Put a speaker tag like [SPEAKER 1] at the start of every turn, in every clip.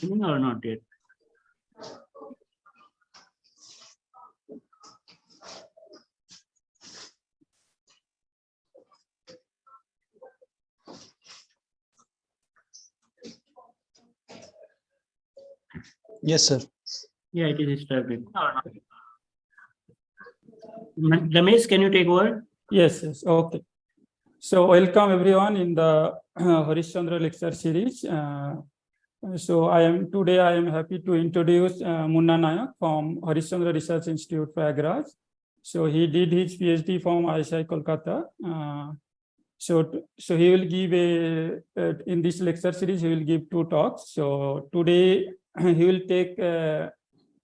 [SPEAKER 1] functioning or not yet?
[SPEAKER 2] Yes, sir.
[SPEAKER 1] Yeah, it is started. Ramesh, can you take over?
[SPEAKER 3] Yes, yes, okay. So welcome everyone in the Harishchandra lecture series. So today I am happy to introduce Munna Naik from Harishchandra Research Institute, Prayagraj. So he did his PhD from ISI Kolkata. So he will give in this lecture series, he will give 2 talks. So today he will take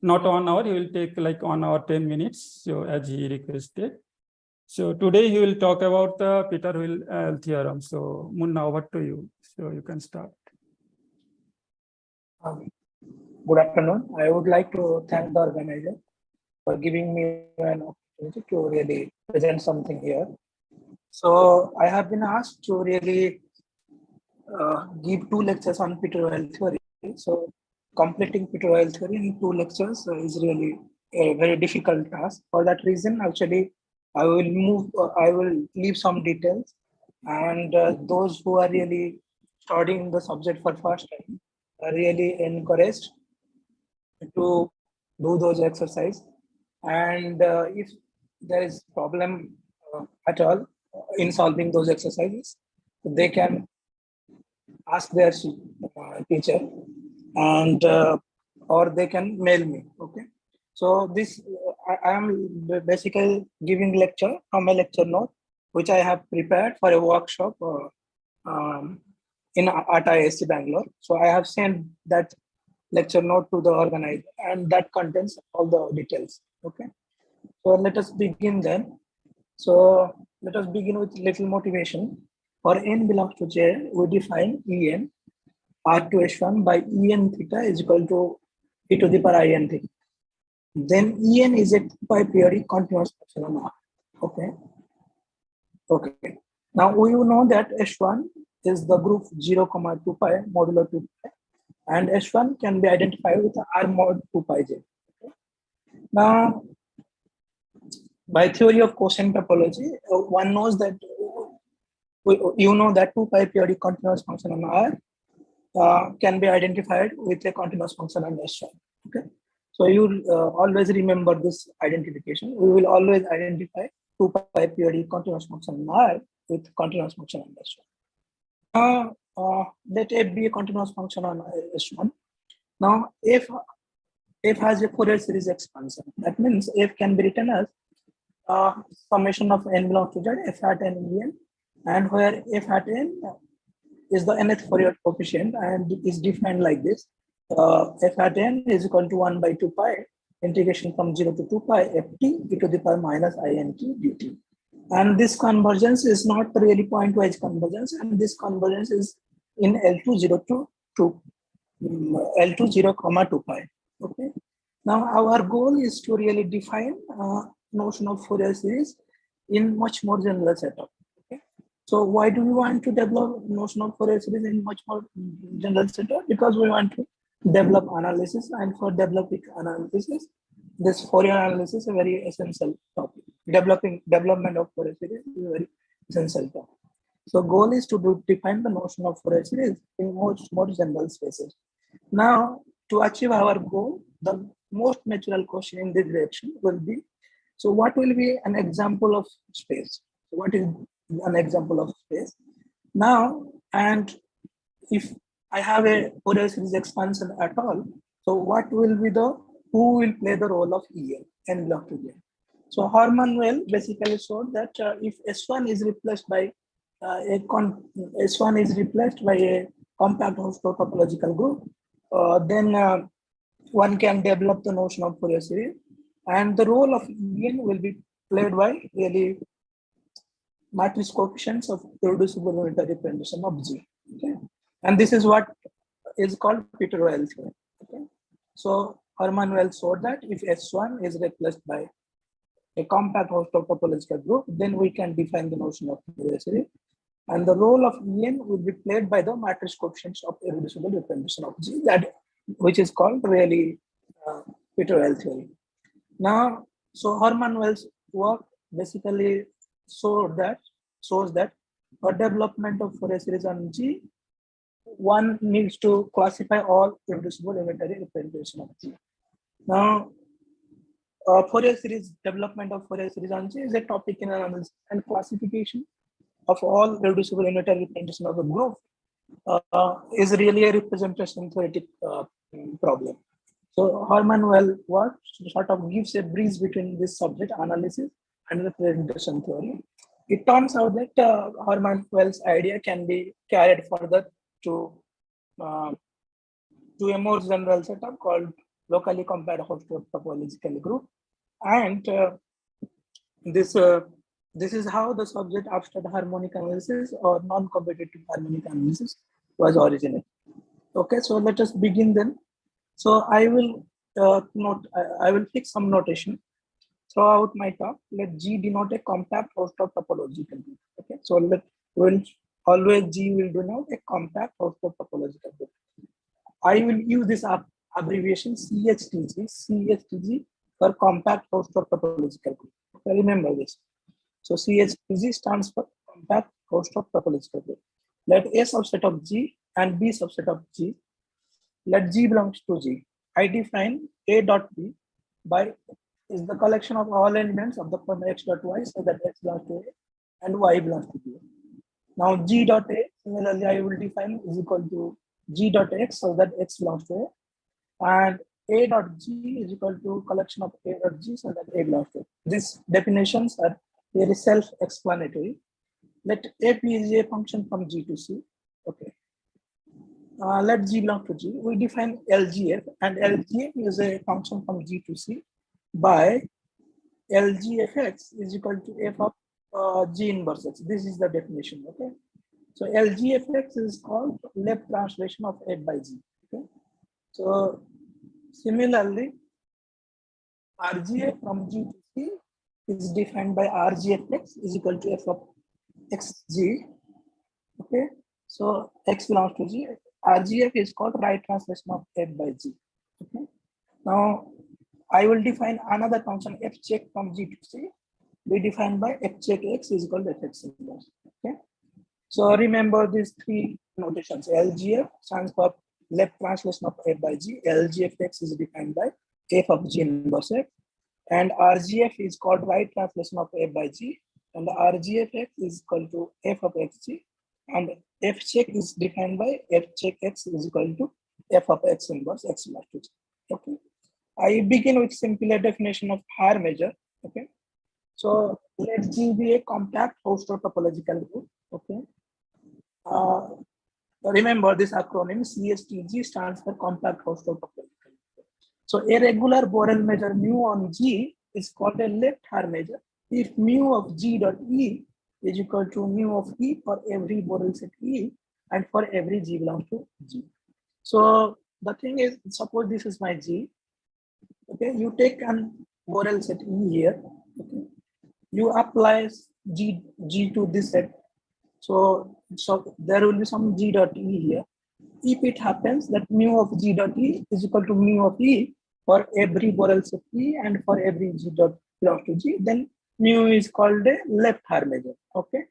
[SPEAKER 3] not 1 hour, he will take like 1 hour 10 minutes. So as he requested. So today he will talk about the Peter-Weyl theorem. So Munna, over to you. So you can start.
[SPEAKER 4] Good afternoon. I would like to thank the organizer for giving me an opportunity to really present something here. So I have been asked to really give 2 lectures on Peter-Weyl theory. So completing Peter-Weyl theory in 2 lectures is really a very difficult task. For that reason, actually, I will leave some details, and those who are really studying the subject for first time are really encouraged to do those exercises. And if there is problem at all in solving those exercises, they can ask their teacher, and or they can mail me. Okay. So this I am basically giving lecture from a lecture note which I have prepared for a workshop in at IISc Bangalore. So I have sent that lecture note to the organizer, and that contains all the details. Okay. So let us begin then. So let us begin with little motivation. For n belongs to J, we define En R2H1 by En theta is equal to e to the power in theta. Then En is a 2π periodic continuous function on R. Okay. Okay. Now we know that H1 is the group 0, 2π modulo 2π, and H1 can be identified with R mod 2π J. Okay. Now, by theory of quotient topology, one knows that you know that 2π periodic continuous function on R can be identified with a continuous function on H1. Okay. So you always remember this identification. We will always identify 2π periodic continuous function on R with continuous function on H1. Let f be a continuous function on H1. Now, f has a Fourier series expansion. That means f can be written as summation of n belongs to Z, f hat n En, and where f hat n is the nth Fourier coefficient and is defined like this. F hat n is equal to 1 by 2π integration from 0 to 2π ft e to the power minus int dt. And this convergence is not really pointwise convergence, and this convergence is in L2 0 to 2, L2 0, 2π. Okay. Now our goal is to really define notion of Fourier series in much more general setup. Okay. So why do we want to develop notion of Fourier series in much more general setup? Because we want to develop analysis, and for developing analysis, this Fourier analysis is a very essential topic. Development of Fourier series is a very essential topic. So goal is to define the notion of Fourier series in much more general spaces. Now, to achieve our goal, the most natural question in this direction will be, so what will be an example of space? What is an example of space? Now, and if I have a Fourier series expansion at all, so what will be who will play the role of En, n belongs to J? So Haar basically showed that if S1 is replaced by a compact Hausdorff topological group, then one can develop the notion of Fourier series, and the role of En will be played by really matrix coefficients of irreducible unitary representation of G. Okay, and this is what is called Peter-Weyl theorem. Okay, so Haar showed that if S1 is replaced by a compact Hausdorff topological group, then we can define the notion of Fourier series, and the role of En will be played by the matrix coefficients of irreducible representation of G. That which is called really Peter-Weyl theory. Now, so Hermann-Weyl's work basically shows that a development of Fourier series on G, one needs to classify all irreducible unitary representation of G. Now, Fourier series development of Fourier series on G is a topic in analysis and classification of all reducible unitary representation of a group is really a representation theoretic problem. So Hermann-Weyl work sort of gives a bridge between this subject analysis and representation theory. It turns out that Hermann-Weyl's idea can be carried further to a more general setup called locally compared Hausdorff topological group, and this is how the subject abstract harmonic analysis or non-competitive harmonic analysis was originated. Okay, so let us begin then. So I will I will fix some notation throughout my talk. Let G denote a compact Hausdorff topological group. Okay, so always G will denote a compact Hausdorff topological group. I will use this abbreviation CHTG for compact Hausdorff topological group. Okay, remember this. So CHTG stands for compact Hausdorff topological group. Let A subset of G and B subset of G. Let G belongs to G. I define A dot B by is the collection of all elements of the form X dot Y, so that X belongs to A and Y belongs to B. Now G dot A, similarly I will define is equal to G dot X, so that X belongs to A, and A dot G is equal to collection of A dot G, so that A belongs to A. These definitions are very self-explanatory. Let AP is a function from G to C. Okay. Let G belong to G. We define LGF, and LGF is a function from G to C by LGFX is equal to F of G inverse X. This is the definition. Okay. So LGFX is called left translation of F by G. Okay. So similarly, RGF from G to C is defined by RGFX is equal to F of XG. Okay. So X belongs to G. RGF is called right translation of F by G. Okay. Now I will define another function F check from G to C. We define by F check X is equal to Fx inverse. Okay. So remember these three notations. LGF stands for left translation of F by G. LGFX is defined by F of G inverse F. And RGF is called right translation of F by G. And the RGFX is equal to F of XG. And F check is defined by F check X is equal to F of X inverse X belongs to G. Okay. I begin with simpler definition of Haar measure. Okay. So let G be a compact Hausdorff topological group. Okay. Remember this acronym CSTG stands for compact Hausdorff topological group. So a regular Borel measure mu on G is called a left Haar measure if mu of G dot E is equal to mu of E for every Borel set E and for every G belongs to G. So the thing is, suppose this is my G. Okay, you take an Borel set E here. Okay, you apply G to this set. So there will be some G dot E here. If it happens that mu of G dot E is equal to mu of E for every Borel set E and for every G dot belongs to G, then mu is called a left Haar measure. Okay.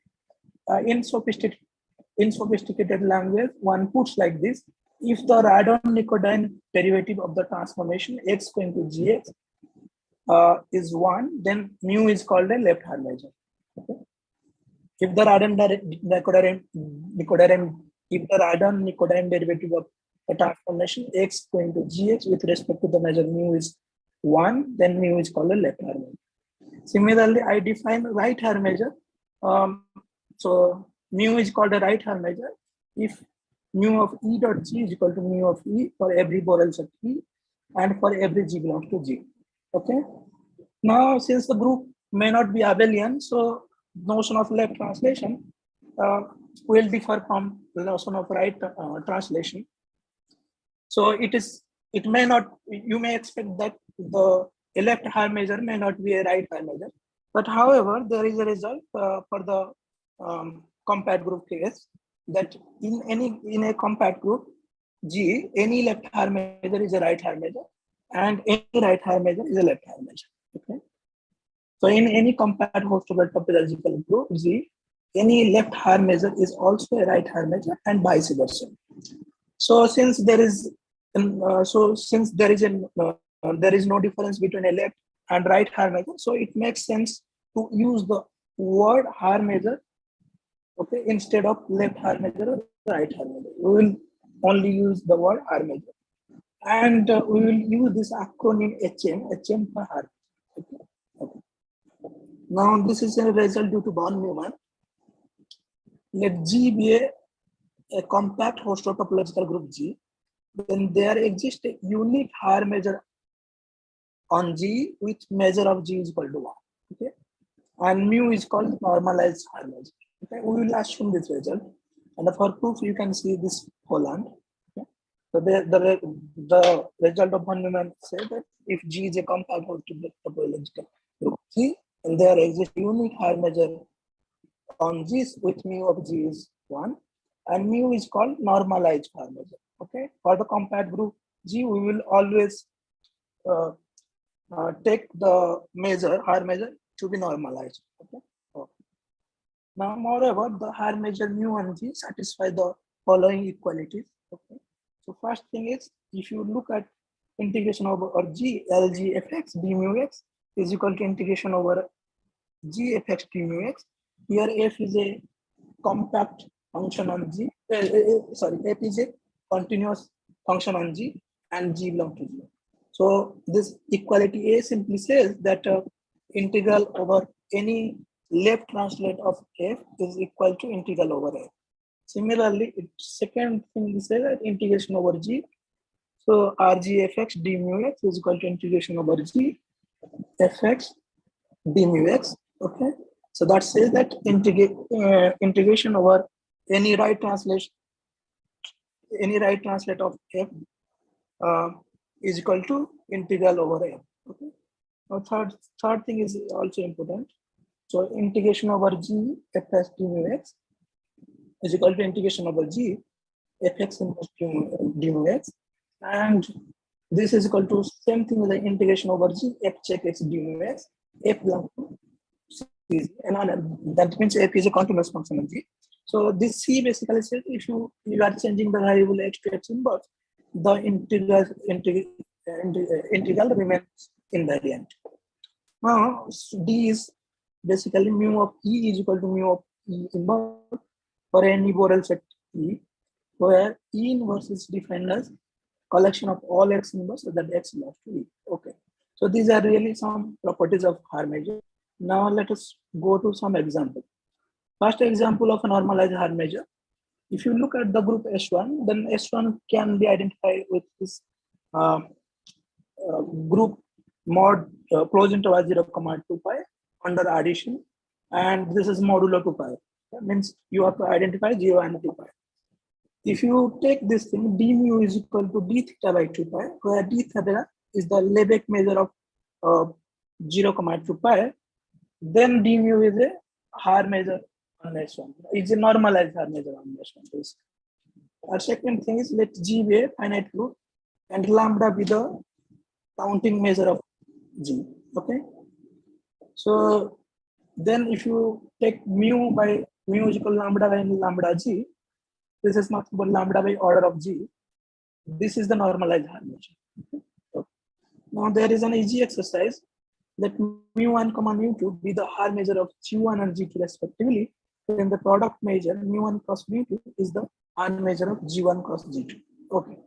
[SPEAKER 4] In sophisticated language, one puts like this: if the Radon-Nikodym derivative of the transformation x going to gx is 1, then mu is called a left Haar measure. Okay. If the Radon-Nikodym derivative of the transformation x going to gx with respect to the measure mu is 1, then mu is called a left Haar measure. Similarly, I define right Haar measure. So mu is called a right Haar measure if mu of E dot G is equal to mu of E for every Borel set E and for every G belongs to G. Okay. Now, since the group may not be abelian, so notion of left translation will differ from the notion of right translation. So it may not, you may expect that a left Haar measure may not be a right Haar measure, but however, there is a result for the compact group case that in a compact group, G, any left Haar measure is a right Haar measure, and any right Haar measure is a left Haar measure. Okay. So in any compact host of a topological group G, any left Haar measure is also a right Haar measure, and vice versa. So since there is there is no difference between a left and right Haar measure, so it makes sense to use the word Haar measure, okay, instead of left Haar measure or right Haar measure. We will only use the word Haar measure, and we will use this acronym HM for Haar. Okay. Okay. Now this is a result due to von Neumann. Let G be a compact host of topological group G, then there exists a unique Haar measure on G with measure of G is equal to 1. Okay, and mu is called normalized Haar measure. Okay, we will assume this result, and for proof you can see this Holland. Okay, so the result of von Neumann says that if G is a compact host of topological group G, and there exists a unique Haar measure on G with mu of G is 1, and mu is called normalized Haar measure. Okay, for the compact group G, we will always take the measure Haar measure to be normalized. Okay. Okay. Now, moreover, the Haar measure mu and G satisfy the following equalities. Okay. So first thing is, if you look at integration over or G Lg fx d mu x is equal to integration over G fx d mu x. Here f is a compact function on G. Sorry, f is a continuous function on G, and G belongs to G. So this equality A simply says that integral over any left translate of f is equal to integral over f. Similarly, second thing we say that integration over G. So Rg fx d mu x is equal to integration over G fx d mu x. Okay. So that says that integration over any right translate of f is equal to integral over f. Okay. Now third thing is also important. So integration over G fx d mu x is equal to integration over G fx inverse d mu x, and this is equal to same thing as the integration over G f check x d mu x. F belongs to C, and that means f is a continuous function of G. So this C basically says if you are changing the variable x to x inverse, the integral remains invariant. Now D is basically mu of E is equal to mu of E inverse for any Borel set E, where E inverse is defined as collection of all x inverse so that x belongs to E. Okay, so these are really some properties of Haar measure. Now let us go to some example. First example of a normalized Haar measure. If you look at the group S1, then S1 can be identified with this group mod close interval 0, 2 pi under addition, and this is modulo 2 pi. That means you have to identify 0 and 2 pi. If you take this thing, d mu is equal to d theta by 2 pi, where d theta is the Lebesgue measure of 0, 2 pi, then d mu is a Haar measure on S1. It's a normalized Haar measure on S1. Our second thing is let G be a finite group and lambda be the counting measure of G. Okay. So then if you take mu is equal to lambda by lambda G, this is nothing but lambda by order of G. This is the normalized Haar measure. Okay. Now there is an easy exercise. Let mu1, mu2 be the Haar measure of G1 and G2 respectively. Then the product measure mu1 cross mu2 is the Haar measure of G1 cross G2. Okay.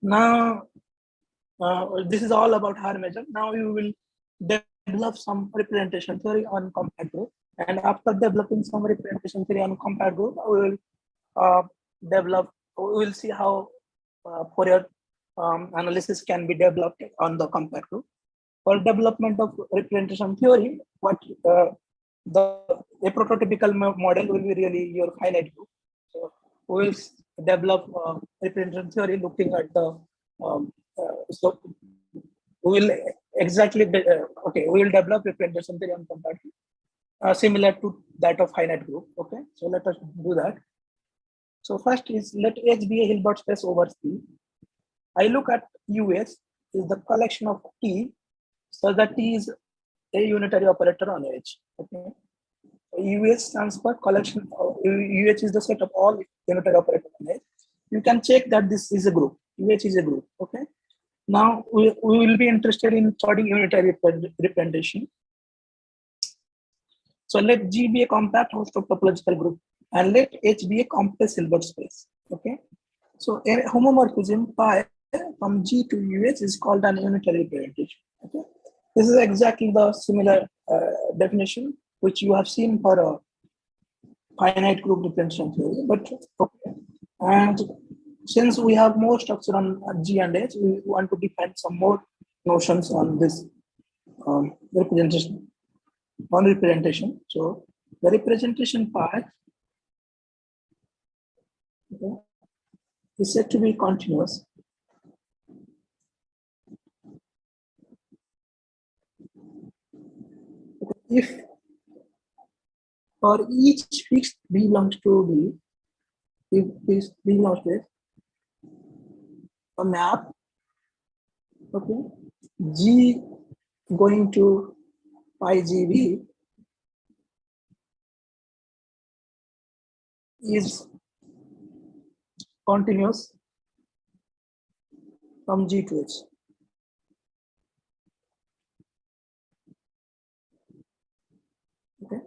[SPEAKER 4] Now this is all about Haar measure. Now we will develop some representation theory on compact group, and after developing some representation theory on compact group, we will see how Fourier analysis can be developed on the compact group. For development of representation theory, a prototypical model will be really your finite group. So we will develop representation theory looking at the so we will exactly we will develop representation theory on compact group similar to that of finite group. Okay, so let us do that. So first is let H be a Hilbert space over C. I look at US is the collection of T, so that T is a unitary operator on H. Okay. US stands for collection. UH is the set of all unitary operators on H. You can check that this is a group. UH is a group. Okay. Now we will be interested in studying unitary representation. So let G be a compact host of topological group, and let H be a complex Hilbert space. Okay. So a homomorphism pi from G to UH is called an unitary representation. Okay. This is exactly the similar definition which you have seen for a finite group representation theory, but okay. And since we have more structure on G and H, we want to define some more notions on this representation. So the representation pi, okay, is said to be continuous. Okay. If for each fixed B belongs to B, if this B belongs to a map, okay, G going to pi GB is continuous from G to H. Okay,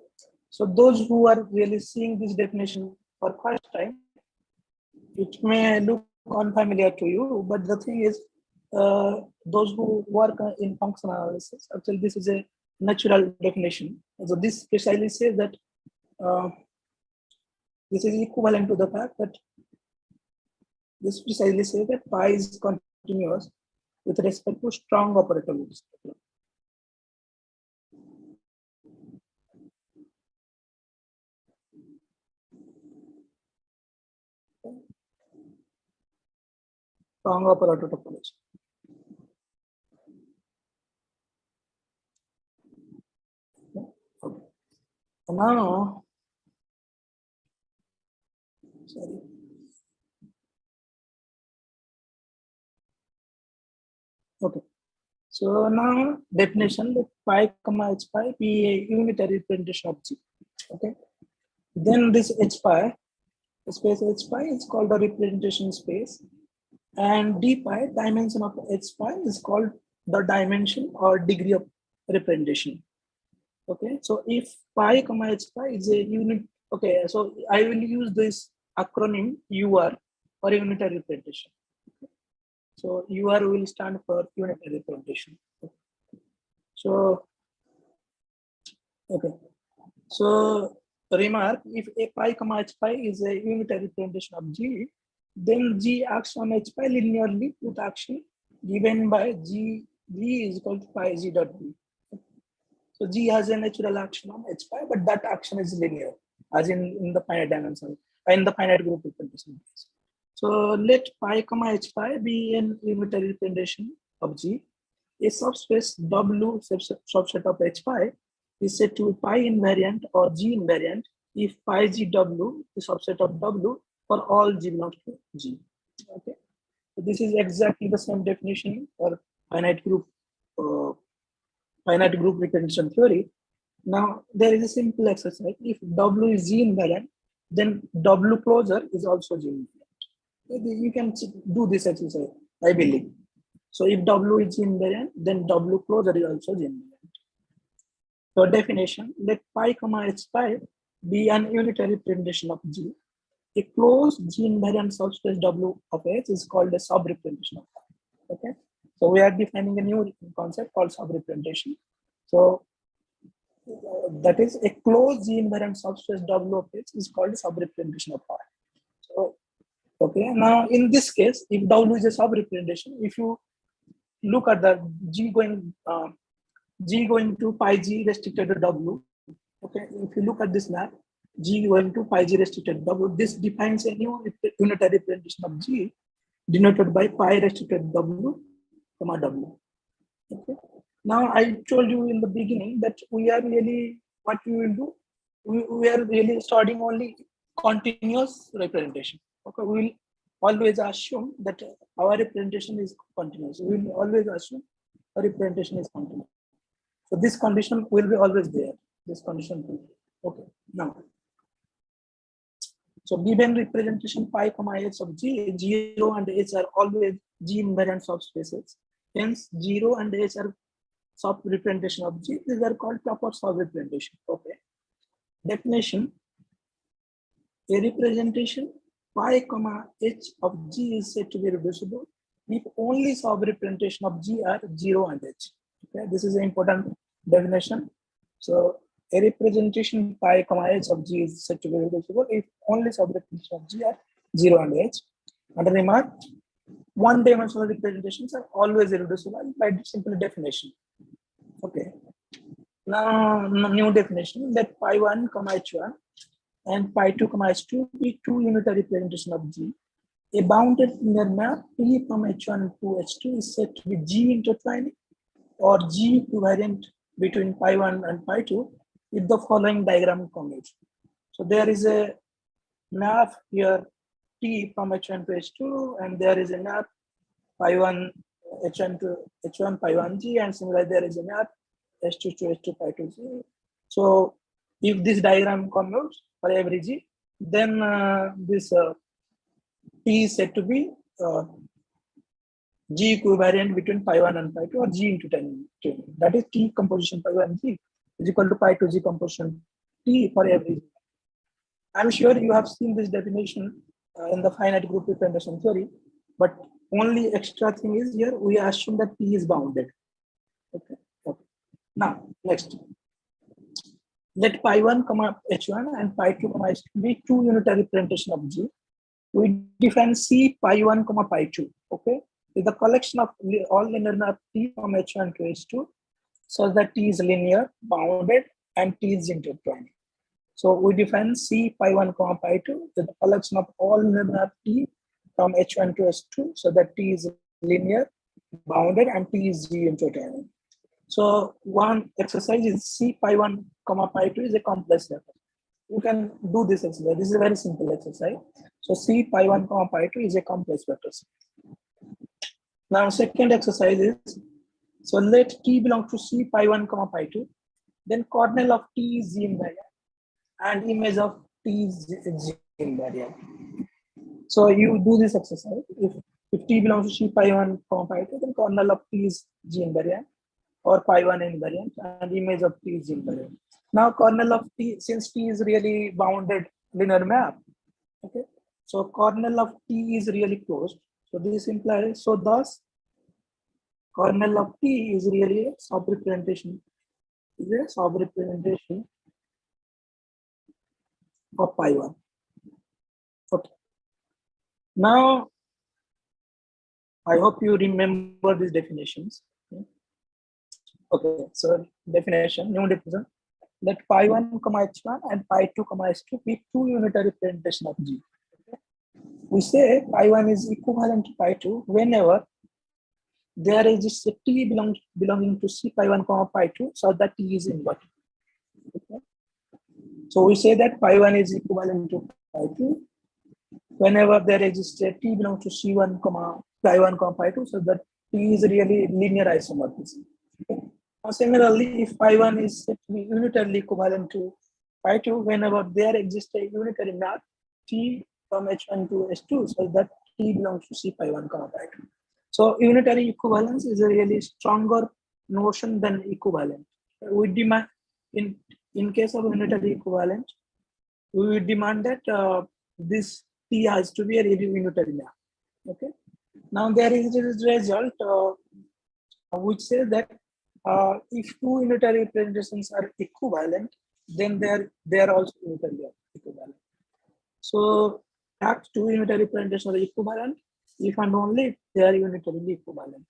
[SPEAKER 4] so those who are really seeing this definition for first time, it may look unfamiliar to you, but the thing is, those who work in functional analysis, actually this is a natural definition. So this precisely says that this is equivalent to the fact that this precisely says that pi is continuous with respect to strong operator groups. Strong operator topology. Okay. Now, sorry. Okay. So now definition, let pi comma h pi be a unitary representation of G. Okay. Then this h pi, space h pi is called the representation space, and d pi, dimension of h pi, is called the dimension or degree of representation. Okay. So if pi comma h pi is a unit, okay, so I will use this acronym UR for unitary representation. So UR will stand for unitary representation. So, okay. So remark, if a pi comma h pi is a unitary representation of G, then G acts on h pi linearly with action given by G is equal to pi G dot B. So G has a natural action on h pi, but that action is linear, as in the finite dimension, in the finite group representation. So let pi comma h pi be an unitary representation of G. A subspace W subset of h pi is said to be pi invariant or G invariant if pi G W is subset of W for all G belongs to G. Okay, so this is exactly the same definition for finite group representation theory. Now there is a simple exercise. If W is G invariant, then W closure is also G invariant. You can do this exercise, I believe. So if W is G invariant, then W closure is also G invariant. So definition, let pi comma h pi be an unitary representation of G. A closed G invariant subspace W of H is called a sub-representation of pi. Okay, so we are defining a new concept called sub-representation. So that is a closed G invariant subspace W of H is called a sub-representation of pi. So okay, now in this case, if W is a sub-representation, if you look at the G going to pi G restricted to W. Okay, if you look at this map, G going to pi G restricted to W, this defines a new unitary representation of G denoted by pi restricted W, comma W. Okay. Now I told you in the beginning that we are really, what we will do, we are really studying only continuous representation. Okay, we will always assume that our representation is continuous. We will always assume a representation is continuous. So this condition will be always there. This condition will be. Okay. Now, so given representation pi comma h of G, 0 and h are always G-invariant subspaces. Hence, 0 and h are sub-representation of G. These are called proper sub-representation. Okay. Definition: a representation pi comma h of G is said to be reducible if only sub-representation of G are 0 and h. Okay, this is an important definition. So a representation pi comma h of G is said to be reducible if only sub-representation of G are 0 and h. And remark: one-dimensional representations are always irreducible by simple definition. Okay. Now, new definition: let pi 1 comma h1 and pi 2 comma h2 be two unitary representation of G. A bounded linear map P from h1 to h2 is said to be G intertwining or G equivalent between pi 1 and pi 2 if the following diagram commutes. So there is a map here T from h1 to h2, and there is a map pi 1 h1 to h1 pi 1 G, and similarly there is a map h2 to h2 pi 2 G. So if this diagram commutes for every G, then this T is said to be G equivalent between pi 1 and pi 2 or G into 10. That is T composition pi 1 G is equal to pi 2 G composition T for every G. I'm sure you have seen this definition in the finite group representation theory, but only extra thing is here we assume that P is bounded. Okay. Okay. Now, next. Let pi 1 comma h1 and pi 2 comma h2 be two unitary representation of G. We define C pi 1 comma pi 2. Okay, is the collection of all linear map T from h1 to h2, so that T is linear, bounded, and T is intertwining. So we define C pi 1 comma pi 2 is the collection of all linear map T from h1 to h2, so that T is linear, bounded, and T is G intertwining. So one exercise is C pi 1 comma pi 2 is a complex vector. You can do this exercise. This is a very simple exercise. So C pi 1 comma pi 2 is a complex vector. Now second exercise is, so let T belong to C pi 1 comma pi 2, then kernel of T is G-invariant and image of T is G-invariant. So you do this exercise. If T belongs to C pi 1 comma pi 2, then kernel of T is G-invariant or pi 1 invariant and image of T is invariant. Now kernel of T, since T is really bounded linear map, okay, so kernel of T is really closed. So this implies, so thus kernel of T is really a sub-representation, of pi 1. Okay. Now I hope you remember these definitions. Okay, so definition, new definition. Let pi 1 comma h1 and pi 2 comma h2 be two unitary representation of G. Okay. We say pi 1 is equivalent to pi 2 whenever there is a T belonging to C pi 1 comma pi 2, so that T is inverted. Okay. So we say that pi 1 is equivalent to pi 2 whenever there exists a T belongs to C1 comma pi 1 comma pi 2, so that T is really linear isomorphism. Okay. Now similarly, if pi 1 is said to be unitarily equivalent to pi 2 whenever there exists a unitary map T from h1 to h2, so that T belongs to C pi 1 comma pi 2. So unitary equivalence is a really stronger notion than equivalent. We demand in case of unitary equivalent, we would demand that this T has to be a really unitary map. Okay. Now there is this result which says that if two unitary representations are equivalent, then they are also unitarily equivalent. So that two unitary representations are equivalent if and only if they are unitarily equivalent.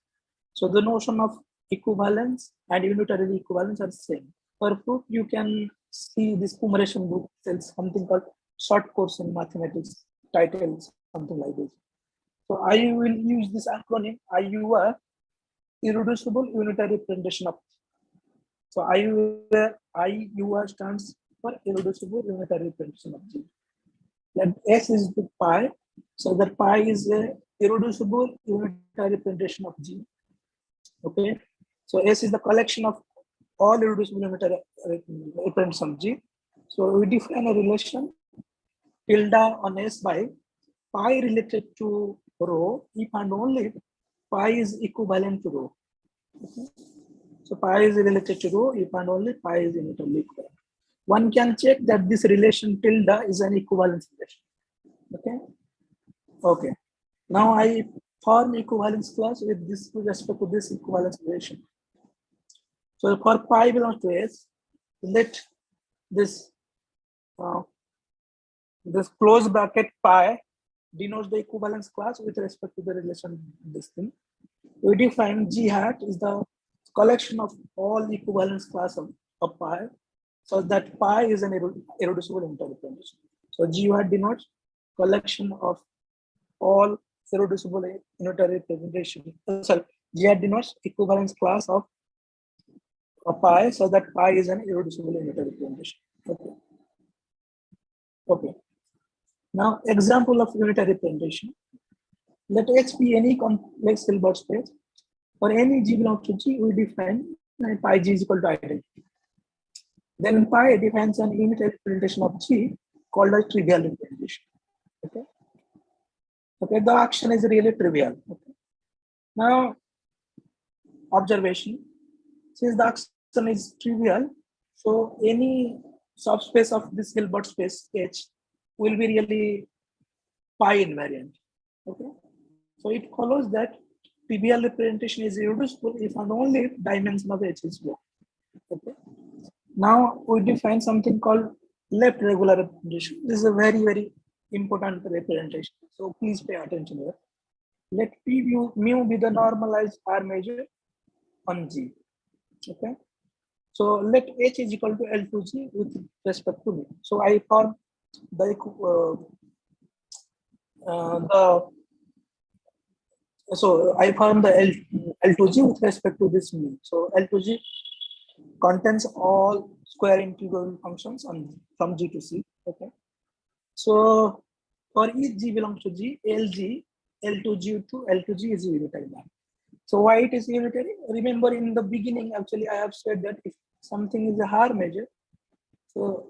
[SPEAKER 4] So the notion of equivalence and unitarily equivalence are the same. For proof, you can see this Kumaresan book sells something called short course in mathematics, titles, something like this. So I will use this acronym IUR, irreducible unitary representation of. So IUR stands for irreducible unitary representation of G. Let S is the pi, so that pi is a irreducible unitary representation of G. Okay, so S is the collection of all irreducible unitary representations of G. So we define a relation tilde on S by pi related to rho if and only if pi is equivalent to rho. Okay. So pi is related to rho if and only pi is unitarily equivalent. One can check that this relation tilde is an equivalence relation. Okay. Okay. Now I form equivalence clause with this with respect to this equivalence relation. So for pi belongs to S, let this this close bracket pi denotes the equivalence class with respect to the relation this thing. We define G hat is the collection of all equivalence class of pi, so that pi is an irreducible unitary representation. So G hat denotes collection of all irreducible unitary representation. Sorry, G hat denotes equivalence class of a pi, so that pi is an irreducible unitary representation. Okay. Okay. Now, example of unitary representation. Let H be any complex Hilbert space. For any G belongs to G, we define pi G is equal to identity. Then pi defines an unitary representation of G called a trivial representation. Okay. Okay, the action is really trivial. Okay. Now, observation. Since the action is trivial, so any subspace of this Hilbert space H will be really pi invariant. Okay. So it follows that trivial representation is irreducible if and only if dimension of H is 1. Okay. Now we define something called left regular representation. This is a very, very important representation. So please pay attention here. Let P mu be the normalized R measure on G. Okay. So let H is equal to L to G with respect to mu. So I form the so I found the L to G with respect to this mu. So L to G contains all square integral functions from G to C. Okay. So for each G belongs to G, LG, L to G to L to G is a unitary map. So why it is unitary? Remember in the beginning, actually I have said that if something is a Haar measure, so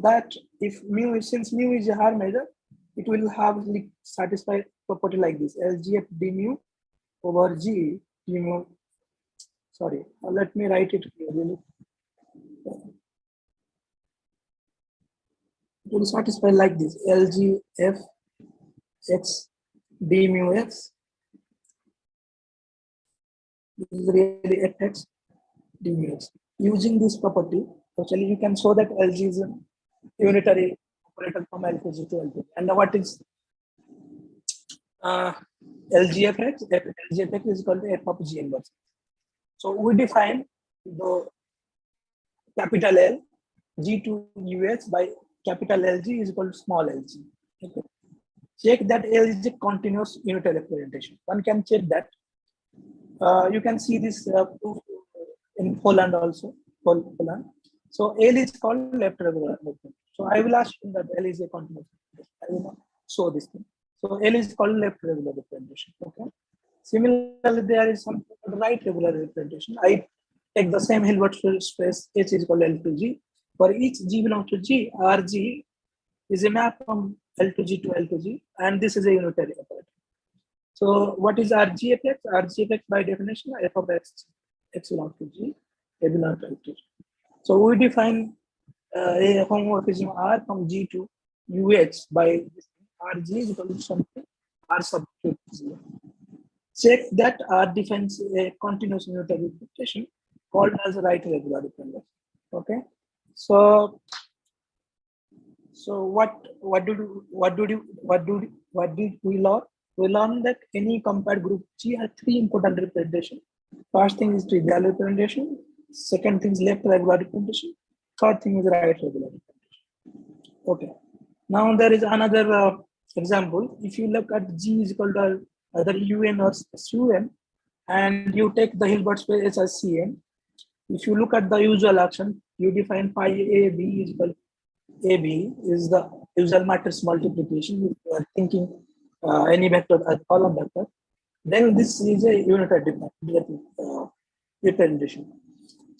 [SPEAKER 4] that if since mu is a Haar measure, it will have satisfied property like this: LGF d mu over G d mu. Sorry, let me write it here. Really, it will satisfy like this: LGF x d mu x. This is really fx d mu x. Using this property, actually you can show that LG is a unitary operator from L to G to L to G. And what is LGFX? LGFX is equal to f of G inverse. So we define the capital L G to US by capital LG is equal to small LG. Okay. Check that L is a continuous unitary representation. One can check that. You can see this proof in Poland also. Poland. So L is called left regular. So I will ask you that L is a continuous. I will not show this thing. So L is called left regular representation. Okay. Similarly, there is some right regular representation. I take the same Hilbert space H is equal to L to G. For each G belongs to G, RG is a map from L to G to L to G, and this is a unitary operator. So what is RGFX? RGFX by definition, f of x belongs to G, a belongs to L to G. So we define a homomorphism R from G to UH by RG is equal to something R substitute 0. Check that R defines a continuous unitary representation called as right regular representation. Okay. So what did we learn? We learned that any compared group G has 3 important representations. First thing is trivial representation. Second thing is left regular representation. Third thing is right regular representation. Okay. Now there is another example. If you look at G is equal to either UN or SUN, and you take the Hilbert space as CN. If you look at the usual action, you define phi AB is equal to AB is the usual matrix multiplication, if you are thinking any vector as column vector, then this is a unitary representation.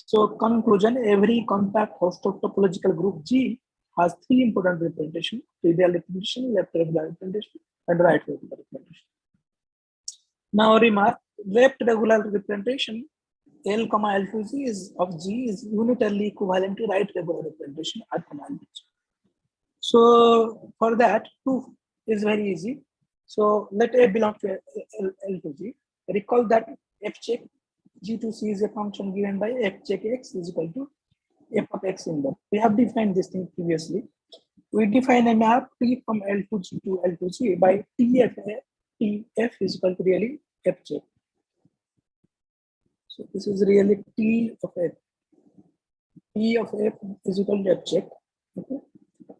[SPEAKER 4] So conclusion, every compact host of topological group G has three important representation: trivial representation, left regular representation, and right regular representation. Now remark, left regular representation L, L to G is of G is unitarily equivalent to right regular representation R, L to G. So for that, proof is very easy. So let A belong to L to G. Recall that f check G to C is a function given by f check x is equal to f of x inverse. We have defined this thing previously. We define a map T from L to G to L to G by TF is equal to really f check. So this is really T of f. T of f is equal to f check. Okay.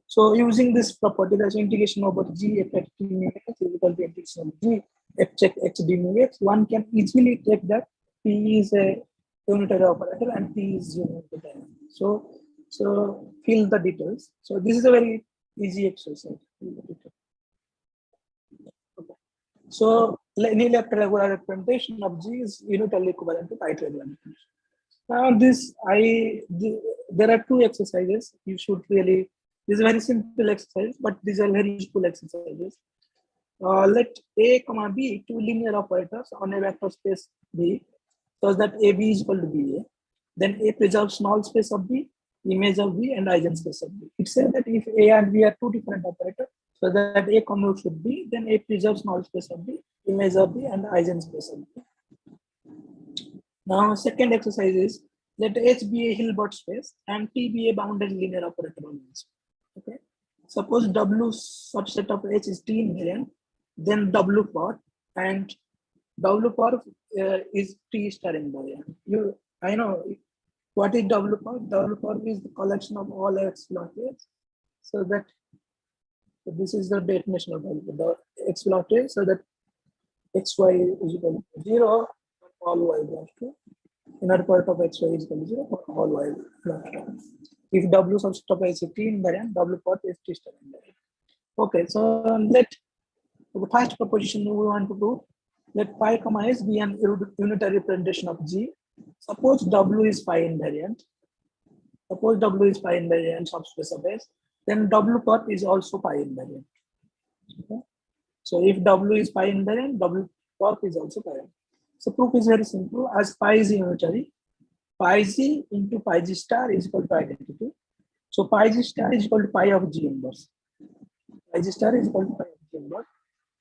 [SPEAKER 4] So using this property, that's integration over G f x d mu x is equal to integration of G f check x d mu x. One can easily take that P is a unitary operator and P is unitary. So fill the details. So this is a very easy exercise. Okay. So any left regular representation of G is unitarily equivalent to right regular representation. Now there are two exercises. You should really, this is a very simple exercise, but these are very useful exercises. Let A, B two linear operators on a vector space B, so that AB is equal to BA. Then A preserves null space of B, image of B, and eigenspace of B. It says that if A and B are two different operators, so that A commutes with B, then A preserves null space of B, image of B, and eigenspace of B. Now, second exercise is let H be a Hilbert space and T be a bounded linear operator on H. Okay. Suppose W subset of H is T invariant, then W part and W part is T star invariant. I know what is W part. W part is the collection of all X velocities. So this is the definition of the X velocity. So that XY is equal to 0, all Y belongs to inner part of XY is equal to 0 for all Y belongs to. If W subset of H is T invariant, W part is T star invariant. Okay, so let the first proposition we want to do. Let pi comma s be an unitary representation of G. Suppose W is pi invariant. Suppose W is pi invariant subspace of S, then W part is also pi invariant. Okay. So if W is pi invariant, W part is also pi invariant. So proof is very simple. As pi is unitary, pi g into pi g star is equal to identity. So pi g star is equal to pi of G inverse. Pi g star is equal to pi of G inverse.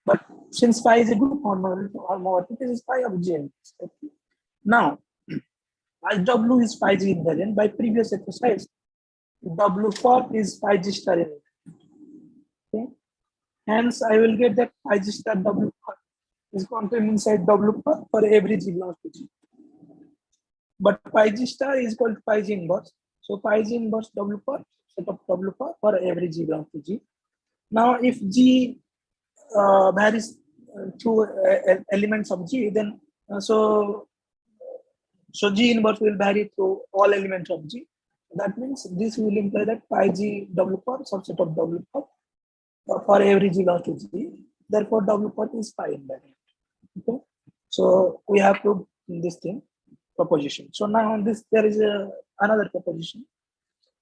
[SPEAKER 4] But since pi is a group homomorphic, this is pi of G inverse. Okay. Now, as W is pi G invariant, by previous exercise, W part is pi G star invariant. Okay. Hence, I will get that pi G star W part is contained inside W part for every G belongs to G. But pi G star is equal to pi G inverse. So pi G inverse W part, set of W part for every G belongs to G. Now, if G varies through elements of G, then so G inverse will vary through all elements of G. That means this will imply that pi G W part subset of W part for every G belongs to G. Therefore, W part is pi invariant. Okay. So we have proved this thing proposition. So now on this there is another proposition.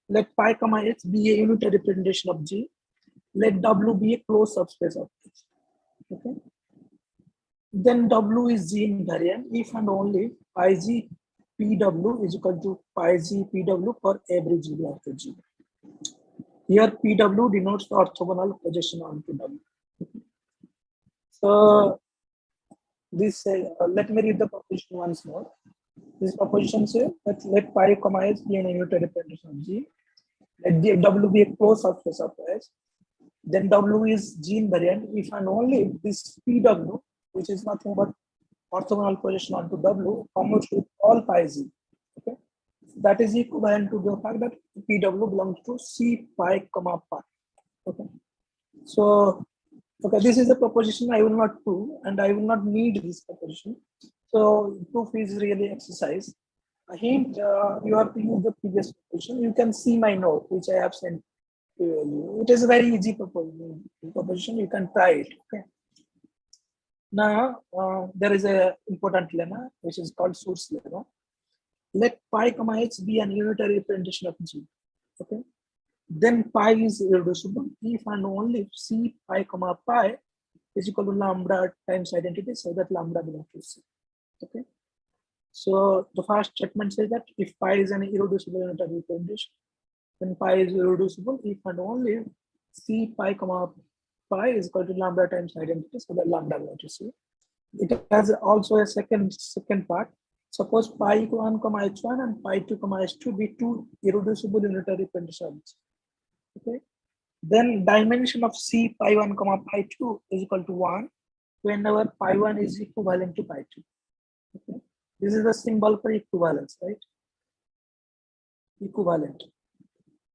[SPEAKER 4] Let pi comma h be a unitary representation of G. Let W be a closed subspace of H. Okay. Then W is G invariant if and only pi G PW is equal to pi G PW for every G belongs to G. Here PW denotes the orthogonal projection onto W. Okay. So this let me read the proposition once more. This proposition says that let pi comma h be an unitary representation of G. Let W be a closed subspace of H. Then W is G invariant if and only if this PW, which is nothing but orthogonal projection onto W, commutes with all pi Z. Okay, that is equivalent to the fact that PW belongs to C pi comma pi. Okay, so okay, this is a proposition I will not prove, and I will not need this proposition. So proof is really exercise. A hint: you have to use the previous proposition. You can see my note which I have sent value. It is a very easy proposition. You can try it. Okay. Now there is a important lemma which is called Schur's lemma. Let pi comma h be an unitary representation of G. Okay. Then pi is irreducible if and only if C pi comma pi is equal to lambda times identity, so that lambda belongs to C. Okay. So the first statement says that if pi is an irreducible unitary representation, then pi is irreducible if and only if C pi comma pi is equal to lambda times identity, so that lambda belongs to C. It has also a second part. Suppose pi 1 comma h1 and pi 2 comma h2 be two irreducible unitary representations. Okay. Then dimension of C pi 1 comma pi 2 is equal to 1 whenever pi 1 is equivalent to pi 2. Okay. This is the symbol for equivalence, right? Equivalent.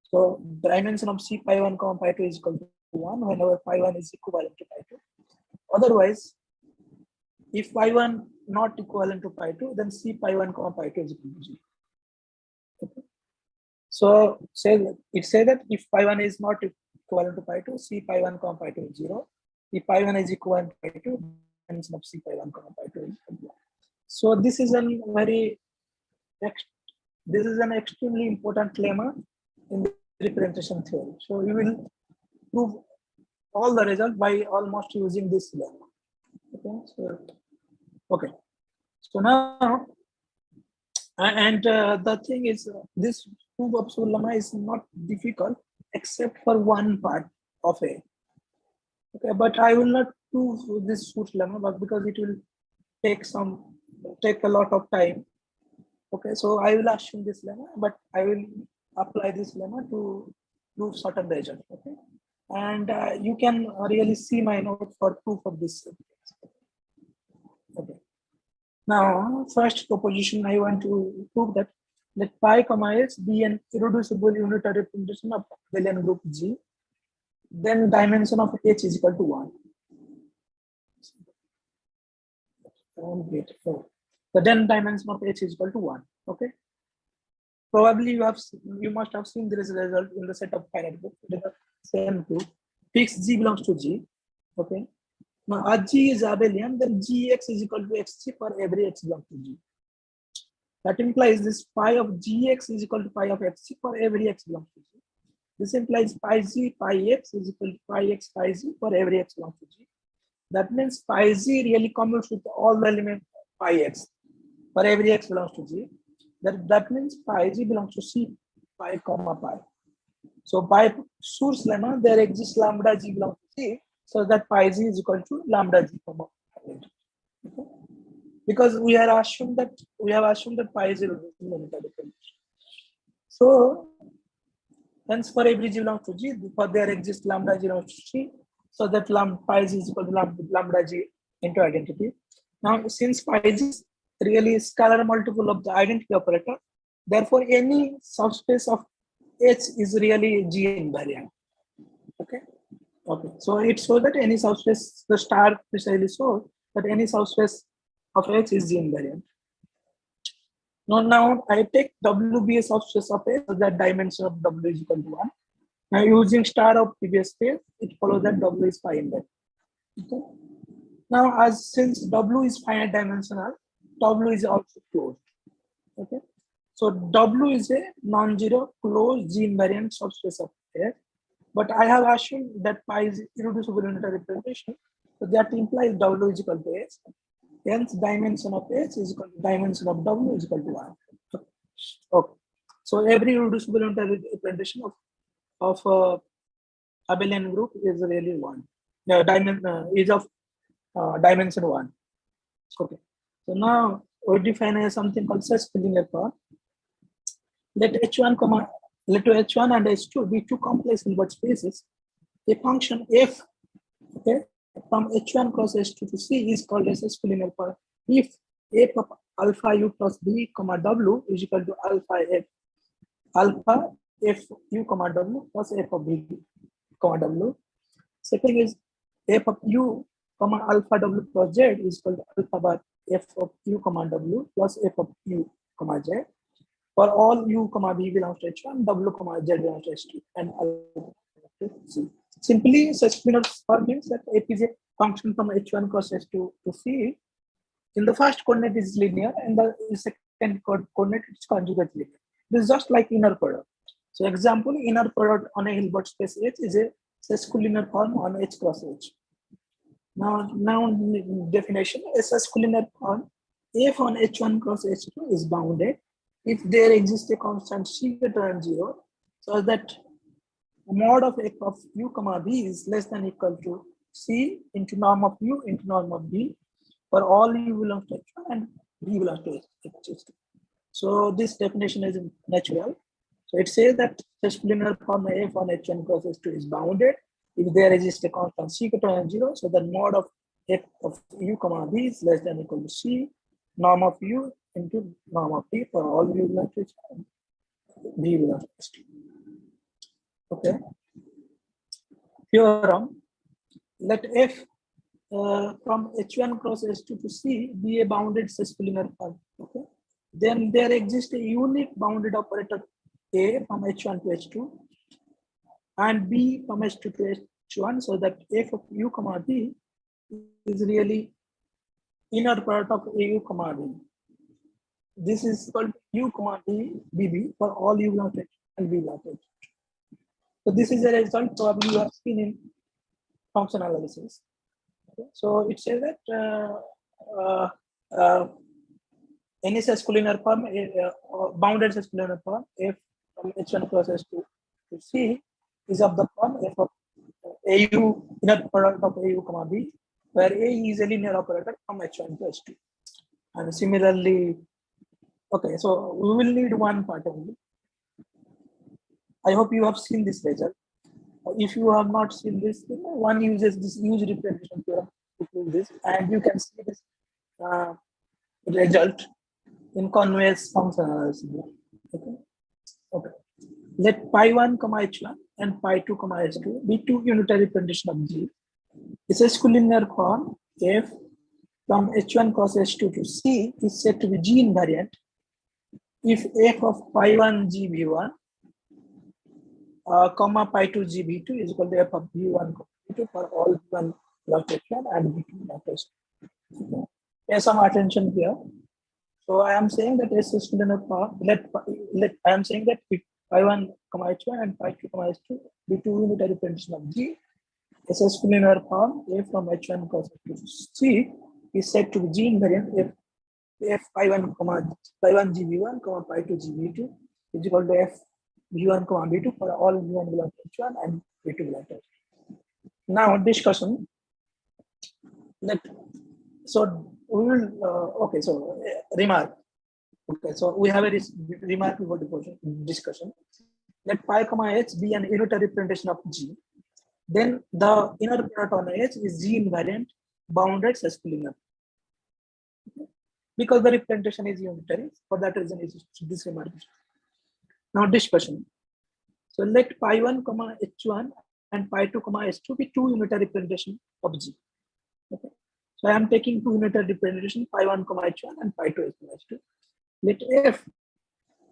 [SPEAKER 4] So dimension of C pi 1 comma pi 2 is equal to 1 whenever pi 1 is equivalent to pi 2. Otherwise, if pi 1 not equivalent to pi 2, then C pi 1 comma pi 2 is equal to 0. Okay. So it says that if pi 1 is not equivalent to pi 2, C pi 1 comma pi 2 is 0. If pi 1 is equivalent to pi 2, dimension of C pi 1 comma pi 2 is 1. So this is an extremely important lemma in the representation theory. So we will prove all the result by almost using this lemma. Okay. So now, and the thing is, this proof of Schur lemma is not difficult except for one part of A. Okay, but I will not prove this Schur lemma, but because it will take a lot of time. Okay, so I will assume this lemma, but I will apply this lemma to prove certain result. Okay, and you can really see my note for proof of this. Okay. Now, first proposition I want to prove that let pi comma h be an irreducible unitary representation of abelian group G. Then dimension of h is equal to 1. The then dimension of h is equal to 1. Okay. Probably you must have seen there is a result in the set of finite group. The same group. Fix G belongs to G. Okay. Now, as G is abelian, then Gx is equal to xg for every x belongs to G. That implies this phi of Gx is equal to phi of xg for every x belongs to G. This implies pi z pi x is equal to pi x pi z for every x belongs to G. That means pi z really commutes with all the elements pi x for every x belongs to G. That means pi z belongs to C pi comma pi. So by Schur's lemma, there exists lambda G belongs to C, so that pi z is equal to lambda G comma pi. Okay. Because we have assumed that pi is irreducible. So hence for every G belongs to G, for there exists lambda G belongs to C, so that pi z is equal to lambda G into identity. Now, since pi z is really scalar multiple of the identity operator, therefore any subspace of H is really G invariant. Okay. Okay. So it shows that any subspace, the star precisely shows that any subspace of H is G invariant. Now I take W be a subspace of H, so that dimension of W is equal to 1. Now using star of previous space, it follows that W is pi invariant. Okay. Now since W is finite dimensional, W is also closed. Okay. So W is a non-zero closed G invariant subspace of H. But I have assumed that pi is irreducible unitary representation, so that implies W is equal to H. Hence, dimension of H is equal to dimension of W is equal to 1. Okay. So every irreducible unitary representation of abelian group is really 1. Is of dimension 1. Okay. So now we define something called self-linear path. Let H1 and H2 be two complex Hilbert spaces. A function f, okay, from H1 cross H2 to C is called a self-linear path if f of alpha u plus b comma w is equal to alpha f u comma w plus f of b comma w. Second is f of u comma alpha w plus z is equal to alpha bar f of u comma w plus f of u comma z. For all u comma b belongs to H1, w comma z belongs to H2, and to C. Simply, such form means that f is a function from h1 cross h2 to C. In the first coordinate is linear, and the second coordinate is conjugate linear. This is just like inner product. So, example, inner product on a Hilbert space H is a sesquilinear form on H cross H. Now definition: a sesquilinear form f on h1 cross h2 is bounded if there exists a constant c greater than 0, so that mod of f of u comma b is less than equal to c into norm of u into norm of b for all u belongs to h1 and b belongs to h2. So this definition is natural. So it says that sesquilinear form f on h1 cross h2 is bounded if there exists a constant c greater than 0, so the mod of f of u comma b is less than equal to c norm of u into norm of b for all u belongs to h1 and b belongs to h2. Okay. Theorem: let f from h1 cross h2 to c be a bounded sesquilinear form. Okay. Then there exists a unique bounded operator a from h1 to h2 and b from h2 to h1, so that f of u comma b is really inner product of au comma b. This is called u comma b bb for all u belongs to h and b belongs to h. So this is a result probably you have seen in function analysis. Okay. So it says that any sesquilinear form, bounded sesquilinear form, f from h1 cross h2 to c is of the form f of au inner product of au comma b, where a is a linear operator from h1 to h2. And similarly, okay, so we will need one part only. I hope you have seen this result. If you have not seen this, one uses this huge representation theorem to prove this, and you can see this result in Conway's function analysis. Okay. Okay. Let pi1 comma h1 and pi2 comma h2 be two unitary representation of G. It's a sesquilinear form f from h1 cos h2 to c is said to be G invariant if f of pi1 gb1 comma pi2 gb2 is equal to f of b1 b2 for all b1 plus h1 and b2 plus h2. Pay some attention here. So I am saying that a sesquilinear form. I am saying that if pi1 comma h1 and pi2 comma h2 be two unitary representation of G, a sesquilinear form a from h1 cos h2 to c is said to be G invariant if pi1 gb1 comma pi2 gb2 is equal to f b1 comma b2 for all b1 belongs to h1 and b2 belongs to h2. Now discussion. So we will okay. So remark. Okay, so we have a remark before discussion. Let pi comma h be an unitary representation of G. Then the inner product on H is G invariant bounded sesquilinear. Because the representation is unitary, for that reason is this remark. Now discussion. So let pi1 comma h1 and pi2 comma h2 be two unitary representation of G. Okay. So I am taking two unitary representation pi1 comma h1 and pi2 comma h2. Let f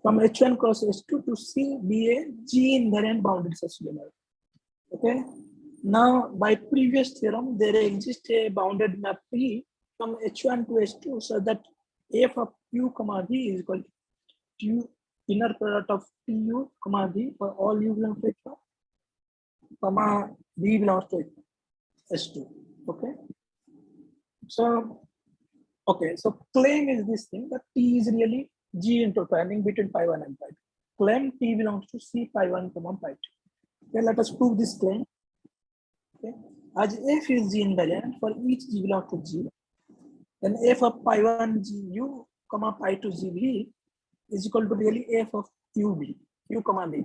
[SPEAKER 4] from h1 cross h2 to c be a G invariant bounded sesquilinear. Okay. Now by previous theorem there exists a bounded map P from h1 to h2, so that f of u comma b is equal to inner product of pu comma b for all u belongs to h1 comma b belongs to h2. Okay. So claim is this thing that T is really G intertwining between pi1 and pi2. Claim T belongs to C pi1 comma pi2. Okay, let us prove this claim. Okay. As f is G invariant for each G belongs to G, then f of pi1 gu comma pi2 gb is equal to really f of ub, u comma b.